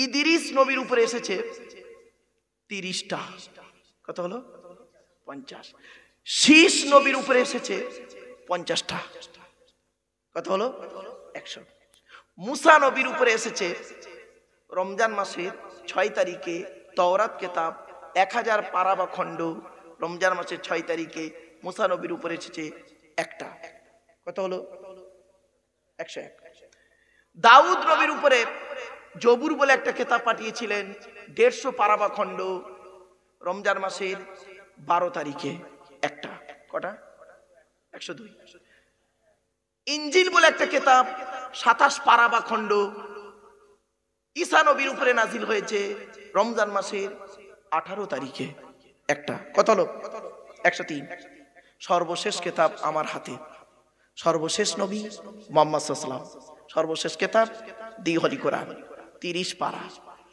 ইদ্রিস নবীর উপরে এসেছে 30টা। কত হলো? 50। শীষ নবীর উপরে এসেছে 50টা। কত হলো? 100। মুসা নবীর উপরে এসেছে রমজান মাসের 6 তারিখে তাওরাত কিতাব 1000 পারা বা খণ্ড। রমজান মাসের 6 তারিখে মুসা নবীর উপরে এসেছে একটা। কত হলো? 101। দাউদ নবীর উপরে জবুর বলে একটা কিতাব পাঠিয়েছিলেন 150 পারা বা খণ্ড। রমজান মাসের 12 তারিখে একটা। কটা? 102। ইনজিল বলে একটা কিতাব 27 পারা বা খণ্ড ঈসা নবীর উপরে নাজিল হয়েছে রমজান মাসের 18 তারিখে একটা। কত হলো? 103। সর্বশেষ কিতাব আমার হাতে, সর্বশেষ নবী মুহাম্মদ সাল্লাল্লাহু আলাইহি ওয়াসাল্লাম, সর্বশেষ কিতাব দি হলি কোরআন 30 পারা।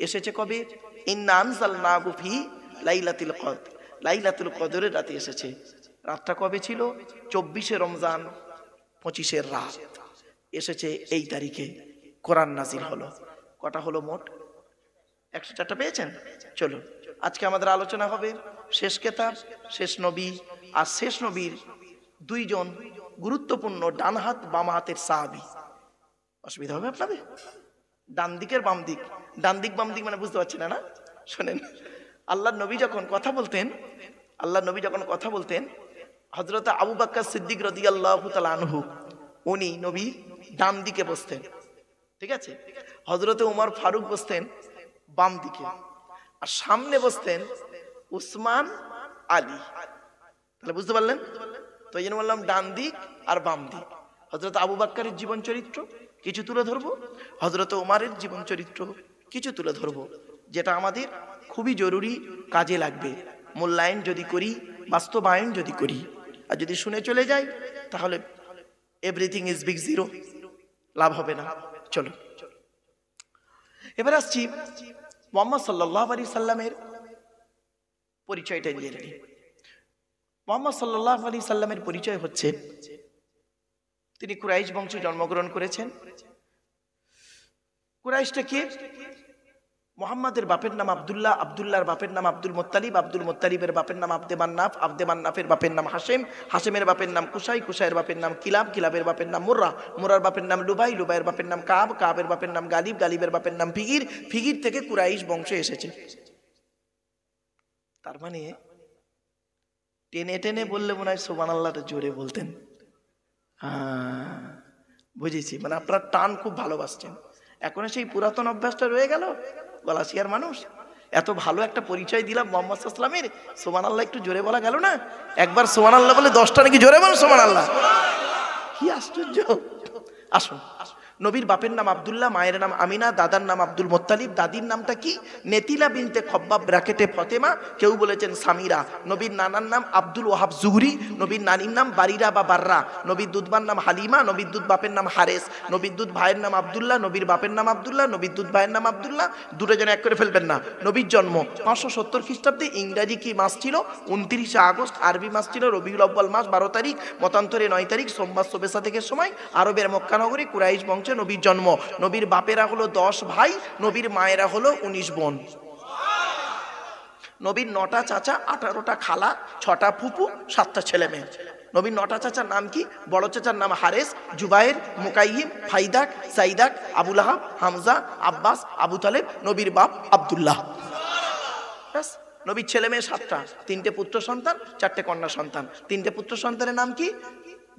এসেছে কবে? ইন্না আনজালনাহু ফি লাইলাতুল কদর। লাইলাতুল কদরের রাতে এসেছে। রাতটা কবে ছিল? 24শে রমজান 25-এর রাত এসেছে এই তারিখে কোরআন নাজিল হলো। কটা হলো মোট? 104টা পেয়েছেন? চলো আজকে আমাদের আলোচনা হবে শেষ কিতাব, শেষ নবী আর শেষ নবীর 2 জন গুরুত্বপূর্ণ ডান হাত বাম হাতের সাহাবী। অসুবিধা হবে আপনাদের? ডান দিকের বাম দিক, ডান দিক বাম দিক মানে বুঝতে পারছেন না? শোনেন, আল্লাহর নবী যখন কথা বলতেন, হযরত আবু বকর সিদ্দিক রাদিয়াল্লাহু তাআলা আনহু উনি নবী ডান দিকে বসতেন, ঠিক আছে? হযরত ওমর ফারুক বসতেন বাম দিকে, আর সামনে বসতেন উসমান আলী। তাহলে বুঝতে পারলেন তো? এই জন্য বললাম ডান দিক আর বাম দিক। হযরত আবু বকরের জীবন চরিত্র কিছু তুলে ধরবো, হযরত ওমরের জীবন চরিত্র কিছু তুলে ধরবো, যেটা আমাদের খুবই জরুরি, কাজে লাগবে। মূল্যায়ন যদি করি, বাস্তবায়ন যদি করি, আর যদি শুনে চলে যাই তাহলে এভরিথিং ইজ বিগ জিরো, লাভ হবে না। চলো এবার আসছি মুহাম্মদ সাল্লাল্লাহু আলাইহি সাল্লামের পরিচয়টা দিয়ে নিই। মুহাম্মদ সাল্লাল্লাহু আলাইহি সাল্লামের পরিচয় হচ্ছে তিনি কুরাইশ বংশে জন্মগ্রহণ করেছেন। কুরাইশটা কে? মুহাম্মাদের বাপের নাম আব্দুল্লাহ, আব্দুল্লাহর বাপের নাম আব্দুল মুত্তালিব, আব্দুল মুত্তালিবের বাপের নাম আব্দে মান্নাফ, আব্দে মান্নাফের বাপের নাম হাশেম, হাশেমের বাপের নাম কুসাই, কুসাইয়ের বাপের নাম কিলাব, কিলাবের বাপের নাম মুর্রা, মুরার বাপের নাম লুবাই, লুবাইয়ের বাপের নাম কাব, কাবের বাপের নাম গালিব, গালিবের বাপের নাম ফিগির, ফিগির থেকে কুরাইশ বংশ এসেছে। তার মানে টেনে টেনে বললে মনে হয় সুবহানাল্লাহটা জোরে বলতেন। বুঝেছি, মানে আপনারা টান খুব ভালোবাসছেন। এখন সেই পুরাতন অভ্যাসটা রয়ে গেল। গলাশিয়ার মানুষ, এত ভালো একটা পরিচয় দিলাম মুহাম্মদ সাল্লাল্লাহু আলাইহি ওয়াসাল্লামের, সুবহানাল্লাহ একটু জোরে বলা গেল না? একবার সুবহানাল্লাহ বলে 10টা নাকি জোরে বল সুবহানাল্লাহ। কি আশ্চর্য! আসুন, নবীর বাপের নাম আব্দুল্লাহ, মায়ের নাম আমিনা, দাদার নাম আব্দুল মুত্তালিব, দাদির নামটা কি? নেতিলা বিনতে খব্বাব ব্র্যাকেটে ফতেমা, কেউ বলেছেন সামিরা। নবীর নানার নাম আব্দুল ওয়াহাব জুহরি, নবীর নানির নাম বারিরা বা বাররা, নবীর দুধবার নাম হালিমা, নবীর দুধ বাপের নাম হারেস, নবীর দুধ ভাইয়ের নাম আব্দুল্লাহ, নবীর বাপের নাম আব্দুল্লাহ, নবীর দুধ ভাইয়ের নাম আব্দুল্লাহ। দুটো জন এক করে ফেলবেন না। নবীর জন্ম 570 খ্রিস্টাব্দে। ইংরাজি কি মাস ছিল? 29শে আগস্ট। আরবি মাস ছিল রবিউল আউয়াল মাস 12 তারিখ, মতান্তরে 9 তারিখ, সোমবার শোবেসা থেকে সময়। আরবের মক্কা নগরী কুরাইশ বংশে নবীর জন্ম। নবীর বাপেরা হলো 10 ভাই, নবীর মায়েরা হলো 19 বোন। নবীর 9টা চাচা, 18টা খালা, 6টা ফুপু, 7টা ছেলে মেয়ে। নবীর 9টা চাচার নাম কি? বড় চাচার নাম হারেস, জুবায়ের, মুকাইহিম, ফাইদাক, সাইদাক, আবু লাহাব, হামজা, আব্বাস, আবু তালেব। নবীর বাপ আব্দুল্লাহ। ব্যাস। নবীর ছেলে মেয়ে 7টা, 3টে পুত্র সন্তান, 4টে কন্যা সন্তান। 3টে পুত্র সন্তানের নাম কি?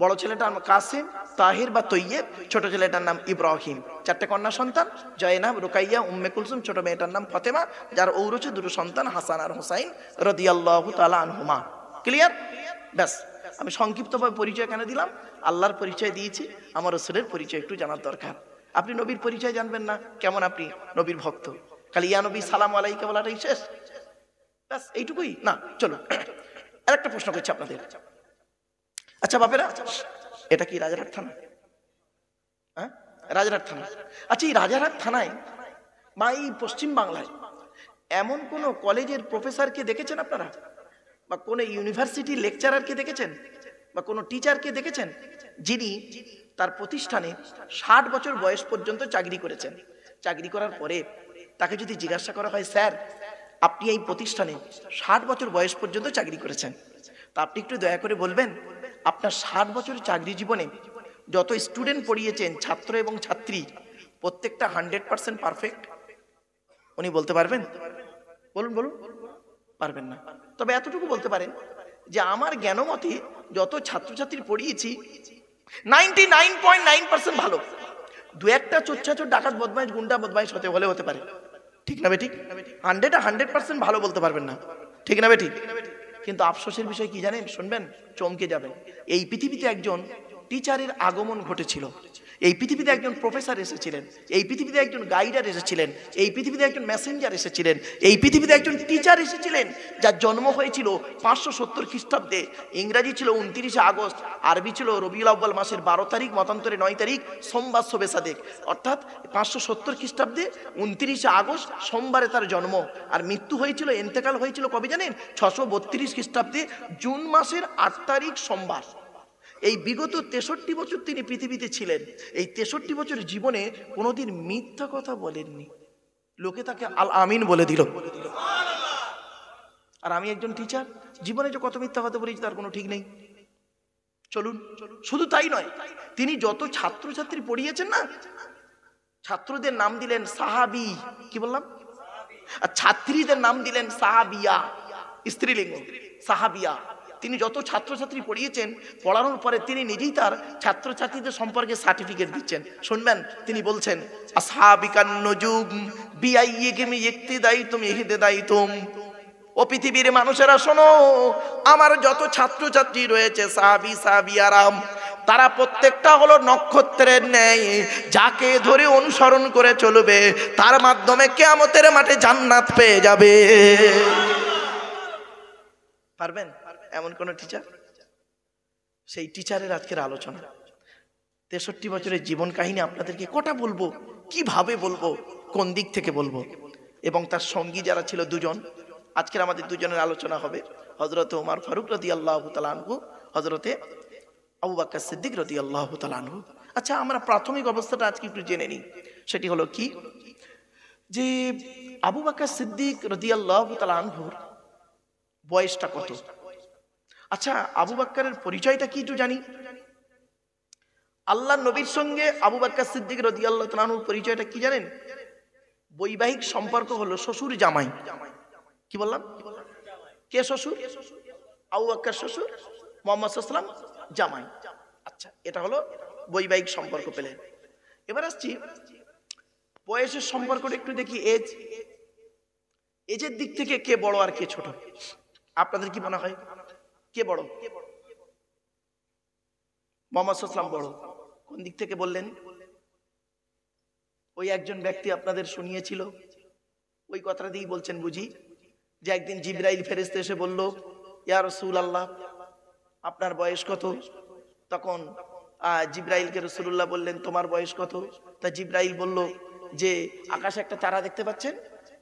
বড় ছেলেটার নাম কাসিম, তাহির বা তৈয়েব, ছোট ছেলেটার নাম ইব্রাহিম। 4টে কন্যা সন্তান, জয়নাব, রুকাইয়া, উম্মে কুলসুম, ছোট মেয়েটার নাম ফাতেমা, যার ঔরসে 2 সন্তান হাসান আর হুসাইন রাদিয়াল্লাহু তাআলা আনহুমা। ক্লিয়ার? ব্যাস। আমি সংক্ষিপ্তভাবে পরিচয় কেন দিলাম? আল্লাহর পরিচয় দিয়েছি, আমার রাসূলের পরিচয় একটু জানার দরকার। আপনি নবীর পরিচয় জানবেন না, কেমন আপনি নবীর ভক্ত? খালি ইয়া নবী সালাম আলাইকা বলাটাই শেষ, ব্যাস এইটুকুই না? চলো আরেকটা প্রশ্ন করছি আপনাদের। আচ্ছা বাপেরা, এটা কি রাজারহাট থানা? হ্যাঁ, রাজারহাট থানা। আচ্ছা, এই রাজারহাট থানায় বা এই পশ্চিম বাংলায় এমন কোন কলেজের প্রফেসরকে দেখেছেন আপনারা, বা কোন ইউনিভার্সিটির লেকচারারকে দেখেছেন, বা কোন টিচারকে দেখেছেন যিনি তার প্রতিষ্ঠানে 60 বছর বয়স পর্যন্ত চাকরি করেছেন? চাকরি করার পরে তাকে যদি জিজ্ঞাসা করা হয়, স্যার আপনি এই প্রতিষ্ঠানে 60 বছর বয়স পর্যন্ত চাকরি করেছেন, তা আপনি একটু দয়া করে বলবেন আপনার 60 বছরের চাকরি জীবনে যত স্টুডেন্ট পড়িয়েছেন, ছাত্র এবং ছাত্রী, প্রত্যেকটা 100% পারফেক্ট? উনি বলতে পারবেন? বলুন বলুন। পারবেন না। তবে এতটুকু বলতে পারেন যে আমার জ্ঞানমতে যত ছাত্রছাত্রী পড়িয়েছি 99.9% ভালো। দু একটা চোর ডাকাত বদমাইশ গুন্ডা বদমাইশ হতে পারে, ঠিক না বেঠিক? 100% ভালো বলতে পারবেন না, ঠিক না বেঠিক? কিন্তু আফসোসের বিষয় কি জানেন, শুনবেন, চমকে যাবেন। এই পৃথিবীতে একজন টিচারের আগমন ঘটেছিল, এই পৃথিবীতে একজন প্রফেসর এসেছিলেন, এই পৃথিবীতে একজন গাইডার এসেছিলেন, এই পৃথিবীতে একজন মেসেঞ্জার এসেছিলেন, এই পৃথিবীতে একজন টিচার এসেছিলেন, যার জন্ম হয়েছিল 570 খ্রিস্টাব্দে। ইংরাজি ছিল 29শে আগস্ট, আরবি ছিল রবিউল আউয়াল মাসের 12 তারিখ, মতান্তরে 9 তারিখ, সোমবার শবে সাদেক, অর্থাৎ 570 খ্রিস্টাব্দে 29শে আগস্ট সোমবারে তার জন্ম। আর মৃত্যু হয়েছিল, ইন্তেকাল হয়েছিল কবে জানেন? 632 খ্রিস্টাব্দে জুন মাসের 8 তারিখ সোমবার। এই বিগত 63 বছর তিনি পৃথিবীতে ছিলেন। এই 63 বছরের জীবনে কোনোদিন মিথ্যা কথা বলেননি, লোকে তাকে আল আমিন বলে দিল। আর আমি একজন টিচার, জীবনে যে কত মিথ্যা কথা বলেছি তার কোনো ঠিক নেই। চলুন, শুধু তাই নয়, তিনি যত ছাত্রছাত্রী পড়িয়েছেন না, ছাত্রদের নাম দিলেন সাহাবি, কি বললাম? আর ছাত্রীদের নাম দিলেন সাহাবিয়া, স্ত্রীলিঙ্গ, সাহাবিয়া। তিনি যত ছাত্রছাত্রী পড়িয়েছেন, পড়ানোর পরে তিনি নিজেই তার ছাত্রছাত্রীদের সম্পর্কে সার্টিফিকেট দিচ্ছেন। শুনবেন, তিনি বলছেন, আসহাবিকান নুজুম বিআইয়িকুম ইক্তিদাইতুম ইহতিদাইতুম। ও পৃথিবীর মানুষেরা শোনো, আমার যত ছাত্রছাত্রী রয়েছে সাহাবী সাহাবিয়ারাম, তারা প্রত্যেকটা হলো নক্ষত্রের ন্যায়, যাকে ধরে অনুসরণ করে চলবে তার মাধ্যমে কিয়ামতের মাঠে জান্নাত পেয়ে যাবে। পারবেন এমন কোন টিচার? সেই টিচারের আজকের আলোচনা। 63 বছরের জীবন কাহিনী আপনাদেরকে কটা বলবো, কিভাবে বলবো, কোন দিক থেকে বলবো। এবং তার সঙ্গী যারা ছিল দুজন, আজকের আমাদের দুজনের আলোচনা হবে হযরতে ওমর ফারুক রাদিয়াল্লাহু তাআলা আনহু, হযরতে আবু বকর সিদ্দিক রাদিয়াল্লাহু তাআলা আনহু। আচ্ছা, আমরা প্রাথমিক অবস্থাটা আজকে একটু জেনে নিই। সেটি হলো কি, যে আবু বকর সিদ্দিক রাদিয়াল্লাহু তাআলা আনহুর বয়সটা কত? আচ্ছা, আবু বকরের পরিচয়টা কি একটু জানি। আল্লাহর নবীর সঙ্গে আবু বকর সিদ্দিক রাদিয়াল্লাহু তাআলা আনহুর পরিচয়টা কি জানেন? বৈবাহিক সম্পর্ক হলো শ্বশুর জামাই। কি বললাম? কে শ্বশুর? আবু বকর শ্বশুর, মুহাম্মদ সাল্লাল্লাহু আলাইহি ওয়াসাল্লাম জামাই। আচ্ছা, এটা হলো বৈবাহিক সম্পর্ক পেলেন। এবার আসছি বয়সের সম্পর্কটা একটু দেখি। এজের দিক থেকে কে বড় আর কে ছোট? আপনাদের কি মনে হয় কে বড়? মুহাম্মদ সাল্লাল্লাহু আলাইহি ওয়াসাল্লাম বড়। কোন দিক থেকে বললেন? ওই একজন ব্যক্তি আপনাদের শুনিয়েছিল, ওই কথাটা দিয়েই বলছেন বুঝি, যে একদিন জিবরাইল ফেরেশতা এসে বলল, ইয়া রাসূলুল্লাহ আপনার বয়স কত? তখন জিবরাইলকে রাসূলুল্লাহ বললেন, তোমার বয়স কত? তা জিবরাইল বলল যে আকাশে একটা তারা দেখতে পাচ্ছেন,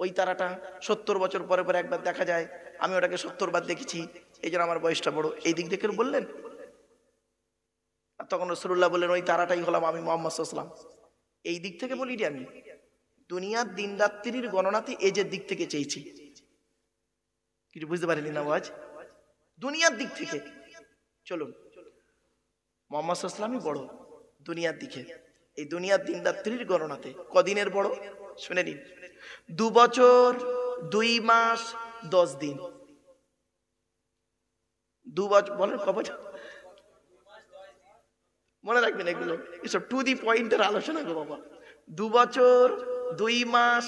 ওই তারাটা 70 বছর পরে পরে একবার দেখা যায়, আমি ওটাকে 70 বার দেখেছি, এই জন্য আমার বয়সটা বড়। এই দিক থেকে বললেন। তখন রাসূলুল্লাহ বললেন, ওই তারাটাই হলাম আমি, মুহাম্মদ সাল্লাল্লাহু আলাইহি ওয়াসাল্লাম। এই দিক থেকে বলি রে, আমি দুনিয়ার দিন রাত্রির গণনাতে এজের দিক থেকে চেয়েছি। কিছু বুঝতে পারিনি না আওয়াজ? দুনিয়ার দিক থেকে চলুন, মুহাম্মদ সাল্লাল্লাহু আলাইহি ওয়াসাল্লামই বড় দুনিয়ার দিকে। এই দুনিয়ার দিন রাত্রির গণনাতে কদিনের বড় শুনে নিন। 2 বছর 2 মাস 10 দিন। 2 বছর বলেন ক বছর? মনে রাখবেন এগুলো, এসব টু দি পয়েন্টের আলোচনা গো বাবা। 2 বছর 2 মাস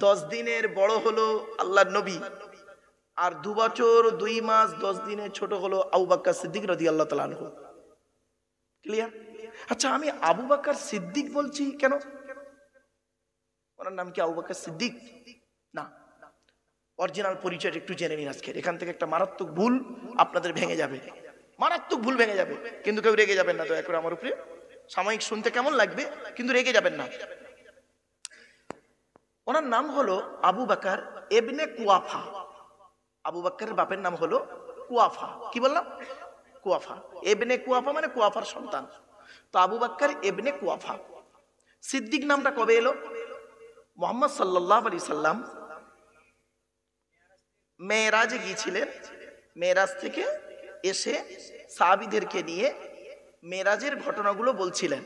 10 দিনের বড় হলো আল্লাহর নবী, আর 2 বছর 2 মাস 10 দিনের ছোট হলো আবু বকর সিদ্দিক রাদিয়াল্লাহু তাআলা আনহু। ক্লিয়ার? আচ্ছা, আমি আবু বকর সিদ্দিক বলছি কেন? ওনার নাম কি আবু বকর সিদ্দিক? না, অরিজিনাল পরিচয় একটু জেনে নিন আজকে। এখান থেকে একটা মারাত্মক ভুল আপনাদের ভেঙে যাবে, মারাত্মক ভুল ভেঙে যাবে। কিন্তু কেউ রেগে যাবেন না দয়া করে আমার উপরে। সাময়িক শুনতে কেমন লাগবে, কিন্তু রেগে যাবেন না। ওনার নাম হলো আবু বকর ইবনে কুয়াফা। আবু বকরের বাপের নাম হলো কুয়াফা। কি বললাম? কুয়াফা। ইবনে কুয়াফা মানে কুয়াফার সন্তান। তো আবু বকর ইবনে কুয়াফা। সিদ্দিক নামটা কবে এলো? মুহাম্মদ সাল্লাল্লাহু আলাইহি সাল্লাম মেরাজে গিয়েছিলেন। মেরাজ থেকে এসে সাহাবীদেরকে নিয়ে মেরাজের ঘটনাগুলো বলছিলেন।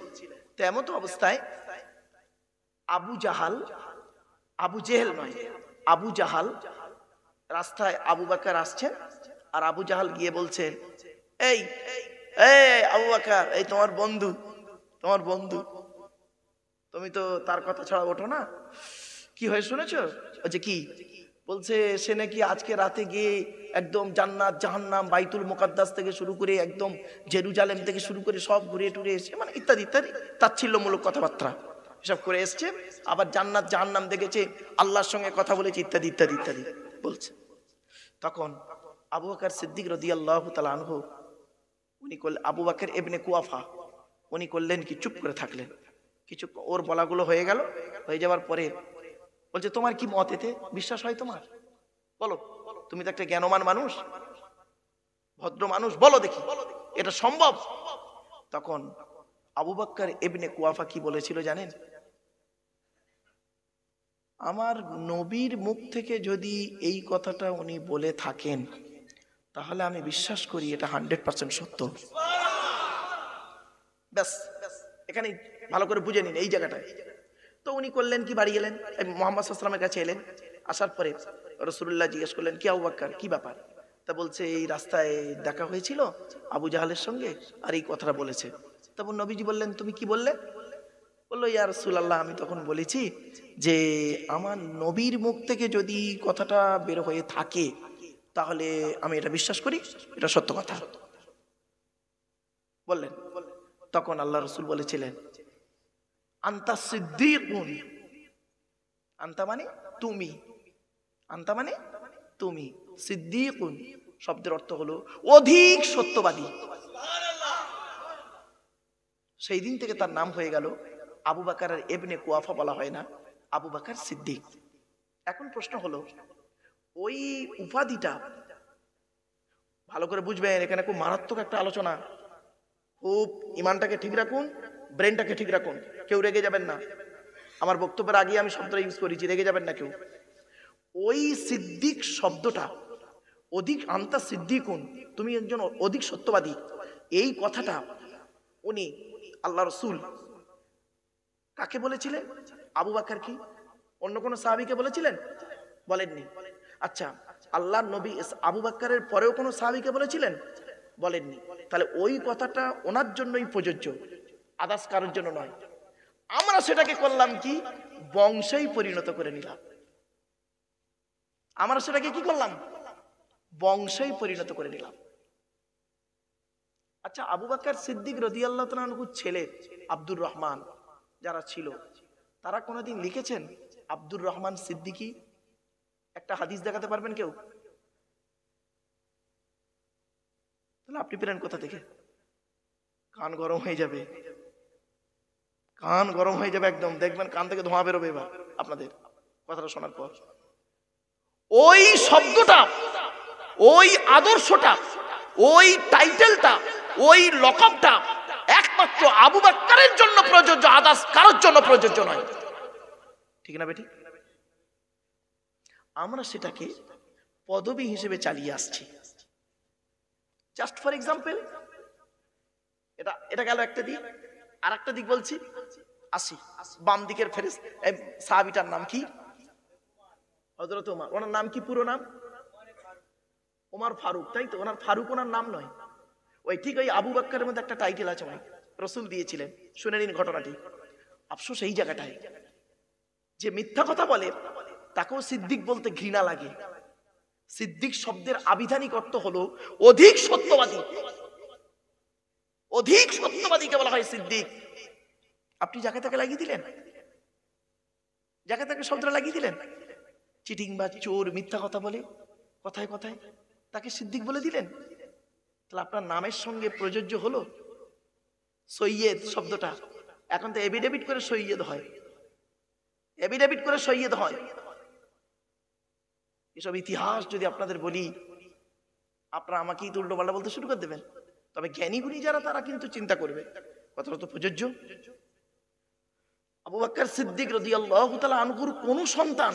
তেমত অবস্থায় আবু জাহাল, আবু জেহেল নয়, আবু জাহাল রাস্তায় আবু বকর আসছেন, আর আবু জাহাল গিয়ে বলছে, এই এই আবু বকর, এই তোমার বন্ধু, তোমার বন্ধু, তুমি তো তার কথা ছাড়া ওঠো না। কি হয়ে শুনেছো? বলছে কি? বলছে সে নাকি আজকে রাতে গিয়ে একদম জান্নাত জাহান্নাম বাইতুল মুকাদ্দাস থেকে শুরু করে একদম জেরুজালেম থেকে শুরু করে সব ঘুরে টুরে এসে, মানে ইত্যাদি ইত্যাদি তাচ্ছিল্যমূলক কথাবার্তা এসব করে এসছে। আবার জান্নাত জাহান্নাম দেখেছে, আল্লাহর সঙ্গে কথা বলেছে, ইত্যাদি ইত্যাদি ইত্যাদি বলছে। তখন আবু বকর সিদ্দিক রাদিয়াল্লাহু তাআলা আনহু উনি করলেন, আবু বকর ইবনে কুয়াফা উনি করলেন কি, চুপ করে থাকলেন। কিছু ওর বলাগুলো হয়ে গেল। হয়ে যাওয়ার পরে বলছে, তোমার কি মত, এতে বিশ্বাস হয় তোমার? বলো, তুমি তো একটা জ্ঞানমান মানুষ, ভদ্র মানুষ, বলো দেখি এটা সম্ভব? তখন আবু বকর ইবনে কুয়াফা কি বলেছিল জানেন? আমার নবীর মুখ থেকে যদি এই কথাটা উনি বলে থাকেন, তাহলে আমি বিশ্বাস করি এটা 100% সত্য। ব্যাস, এখানে ভালো করে বুঝে নিন এই জায়গাটায়। তো উনি করলেন কি, বাড়ি গেলেন, মুহাম্মদ সাল্লাল্লাহু আলাইহি ওয়াসাল্লামের কাছে এলেন। আসার পরে রাসূলুল্লাহ জিজ্ঞেস করলেন, কি আবু বকর, কি ব্যাপার? তা বলছে, এই রাস্তায় দেখা হয়েছিল আবু জাহালের সঙ্গে, আর এই কথাটা বলেছে। তখন নবীজি বললেন, তুমি কি বললে? বললো, ইয়া রাসূলুল্লাহ, আমি তখন বলেছি যে আমার নবীর মুখ থেকে যদি কথাটা বের হয়ে থাকে, তাহলে আমি এটা বিশ্বাস করি, এটা সত্য কথা বললেন। তখন আল্লাহ রাসূল বলেছিলেন, আনতা সিদ্দীকুন, আনতা মানে তুমি, আনতা মানে তুমি, সিদ্দীকুন শব্দের অর্থ হলো অধিক সত্যবাদী। সেই দিন থেকে তার নাম হয়ে গেল আবু বকর ইবনে কুয়াফা, বলা হয় না আবু বকর সিদ্দিক। এখন প্রশ্ন হলো, ওই উপাধিটা ভালো করে বুঝবেন, এখানে খুব মারাত্মক একটা আলোচনা। খুব ইমানটাকে ঠিক রাখুন, ব্রেনটাকে ঠিক রাখুন, কেউ রেগে যাবেন না। আমার বক্তব্যের আগে আমি শব্দটা ইউজ করেছি, রেগে যাবেন না কেউ। ওই সিদ্দিক শব্দটা, অধিক, আনতা সিদ্দিকুন, তুমি একজন অধিক সত্যবাদী, এই কথাটা উনি আল্লাহ রাসূল কাকে বলেছিলেন? আবু বকর কি অন্য কোন সাহাবীকে বলেছিলেন? বলেননি। আচ্ছা, আল্লাহর নবী আবু বকরের পরেও কোন সাহাবীকে বলেছিলেন? বলেননি। তাহলে ওই কথাটা ওনার জন্যই প্রযোজ্য, আদার্স কারোর জন্য নয়। আমরা সেটাকে করলাম কি, বংশেই পরিণত করে নিলাম। আমরা সেটাকে কি করলাম, বংশেই পরিণত করে নিলাম। আচ্ছা, আবু বকর সিদ্দিক রাদিয়াল্লাহু তাআলা আনহু ছেলে আব্দুর রহমান যারা ছিল, তারা কোনোদিন লিখেছেন আব্দুর রহমান সিদ্দিকী? একটা হাদিস দেখাতে পারবেন কেউ? তাহলে আপনি পেলেন কোথা থেকে? কান গরম হয়ে যাবে, কান গরম হয়ে যাবে একদম, দেখবেন কান থেকে ধোঁয়া বেরোবে এবার আপনাদের কথাটা শোনার পর। ওই শব্দটা, ওই আদর্শটা, ওই টাইটেলটা, ওই লকবটা একমাত্র আবু বকরের জন্য প্রযোজ্য, আদার্স কারোর জন্য প্রযোজ্য নয়। ঠিক না বেটি? আমরা সেটাকে পদবী হিসেবে চালিয়ে আসছি। জাস্ট ফর এক্সাম্পল, এটা গেল একটা দিক। আর একটা দিক বলছি, আসি বাম দিকের ফেরেশতা সাহাবীটার নাম কি? হযরত ওমর। ওনার নাম কি, পুরো নাম? ওমর ফারুক, তাই তো? ওনার ফারুক ওনার নাম নয়। ওই ঠিক ওই আবু বকরের মধ্যে একটা টাইটেল আছে, ভাই রাসূল দিয়েছিলেন। শুনে নিন ঘটনাটি। আফসোস এই জায়গাটায়, যে মিথ্যা কথা বলে তাকেও সিদ্দিক বলতে ঘৃণা লাগে। সিদ্দিক শব্দের আবিধানিক অর্থ হলো অধিক সত্যবাদী। অধিক সত্যবাদীকে বলা হয় সিদ্দিক। আপনি যাকে তাকে লাগিয়ে দিলেন, যাকে তাকে শব্দটা লাগিয়ে দিলেন। চিটিং বা চোর, মিথ্যা কথা বলে কথায় কথায়, তাকে সিদ্দিক বলে দিলেন। তাহলে আপনার নামের সঙ্গে প্রযোজ্য হলো সৈয়দ শব্দটা। এখন তো এভিডেভিট করে সৈয়দ হয়, এভিডেভিট করে সৈয়দ হয়। এসব ইতিহাস যদি আপনাদের বলি, আপনারা আমাকেই তো উল্টো পাল্টা বলতে শুরু করে দেবেন। তবে জ্ঞানী গুণী যারা, তারা কিন্তু চিন্তা করবে কথাটা তো প্রযোজ্য। আবু বকর সিদ্দিক রাদিয়াল্লাহু তাআলা আনহুর কোন সন্তান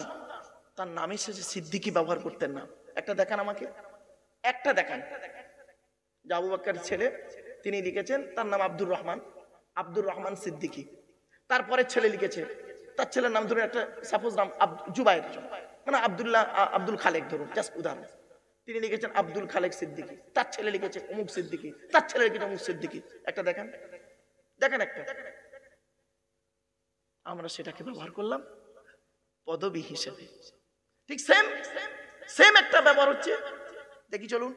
তার নামের শেষে সিদ্দিকী ব্যবহার করতেন না? একটা দেখান আমাকে, একটা দেখান। যে আবু বকর ছেলে, তিনি লিখেছেন তার নাম আব্দুর রহমান, আব্দুর রহমান সিদ্দিকী। তারপরে ছেলে লিখেছে, তার ছেলের নাম ধরুন একটা সাপোজ নাম জুবাইর, মানে আব্দুল্লাহ, আব্দুল খালেক ধরুন, জাস্ট উদাহরণ। তিনি লিখেছেন আব্দুল খালেক সিদ্দিকী, তার ছেলে লিখেছে অমুক সিদ্দিকী, তার ছেলে লিখেছে অমুক সিদ্দিকী। একটা দেখান, দেখেন একটা। আমরা সেটাকে ব্যবহার করলাম পদবী হিসেবে। ঠিক সেম সেম একটা ব্যবহার হচ্ছে, দেখি চলুন।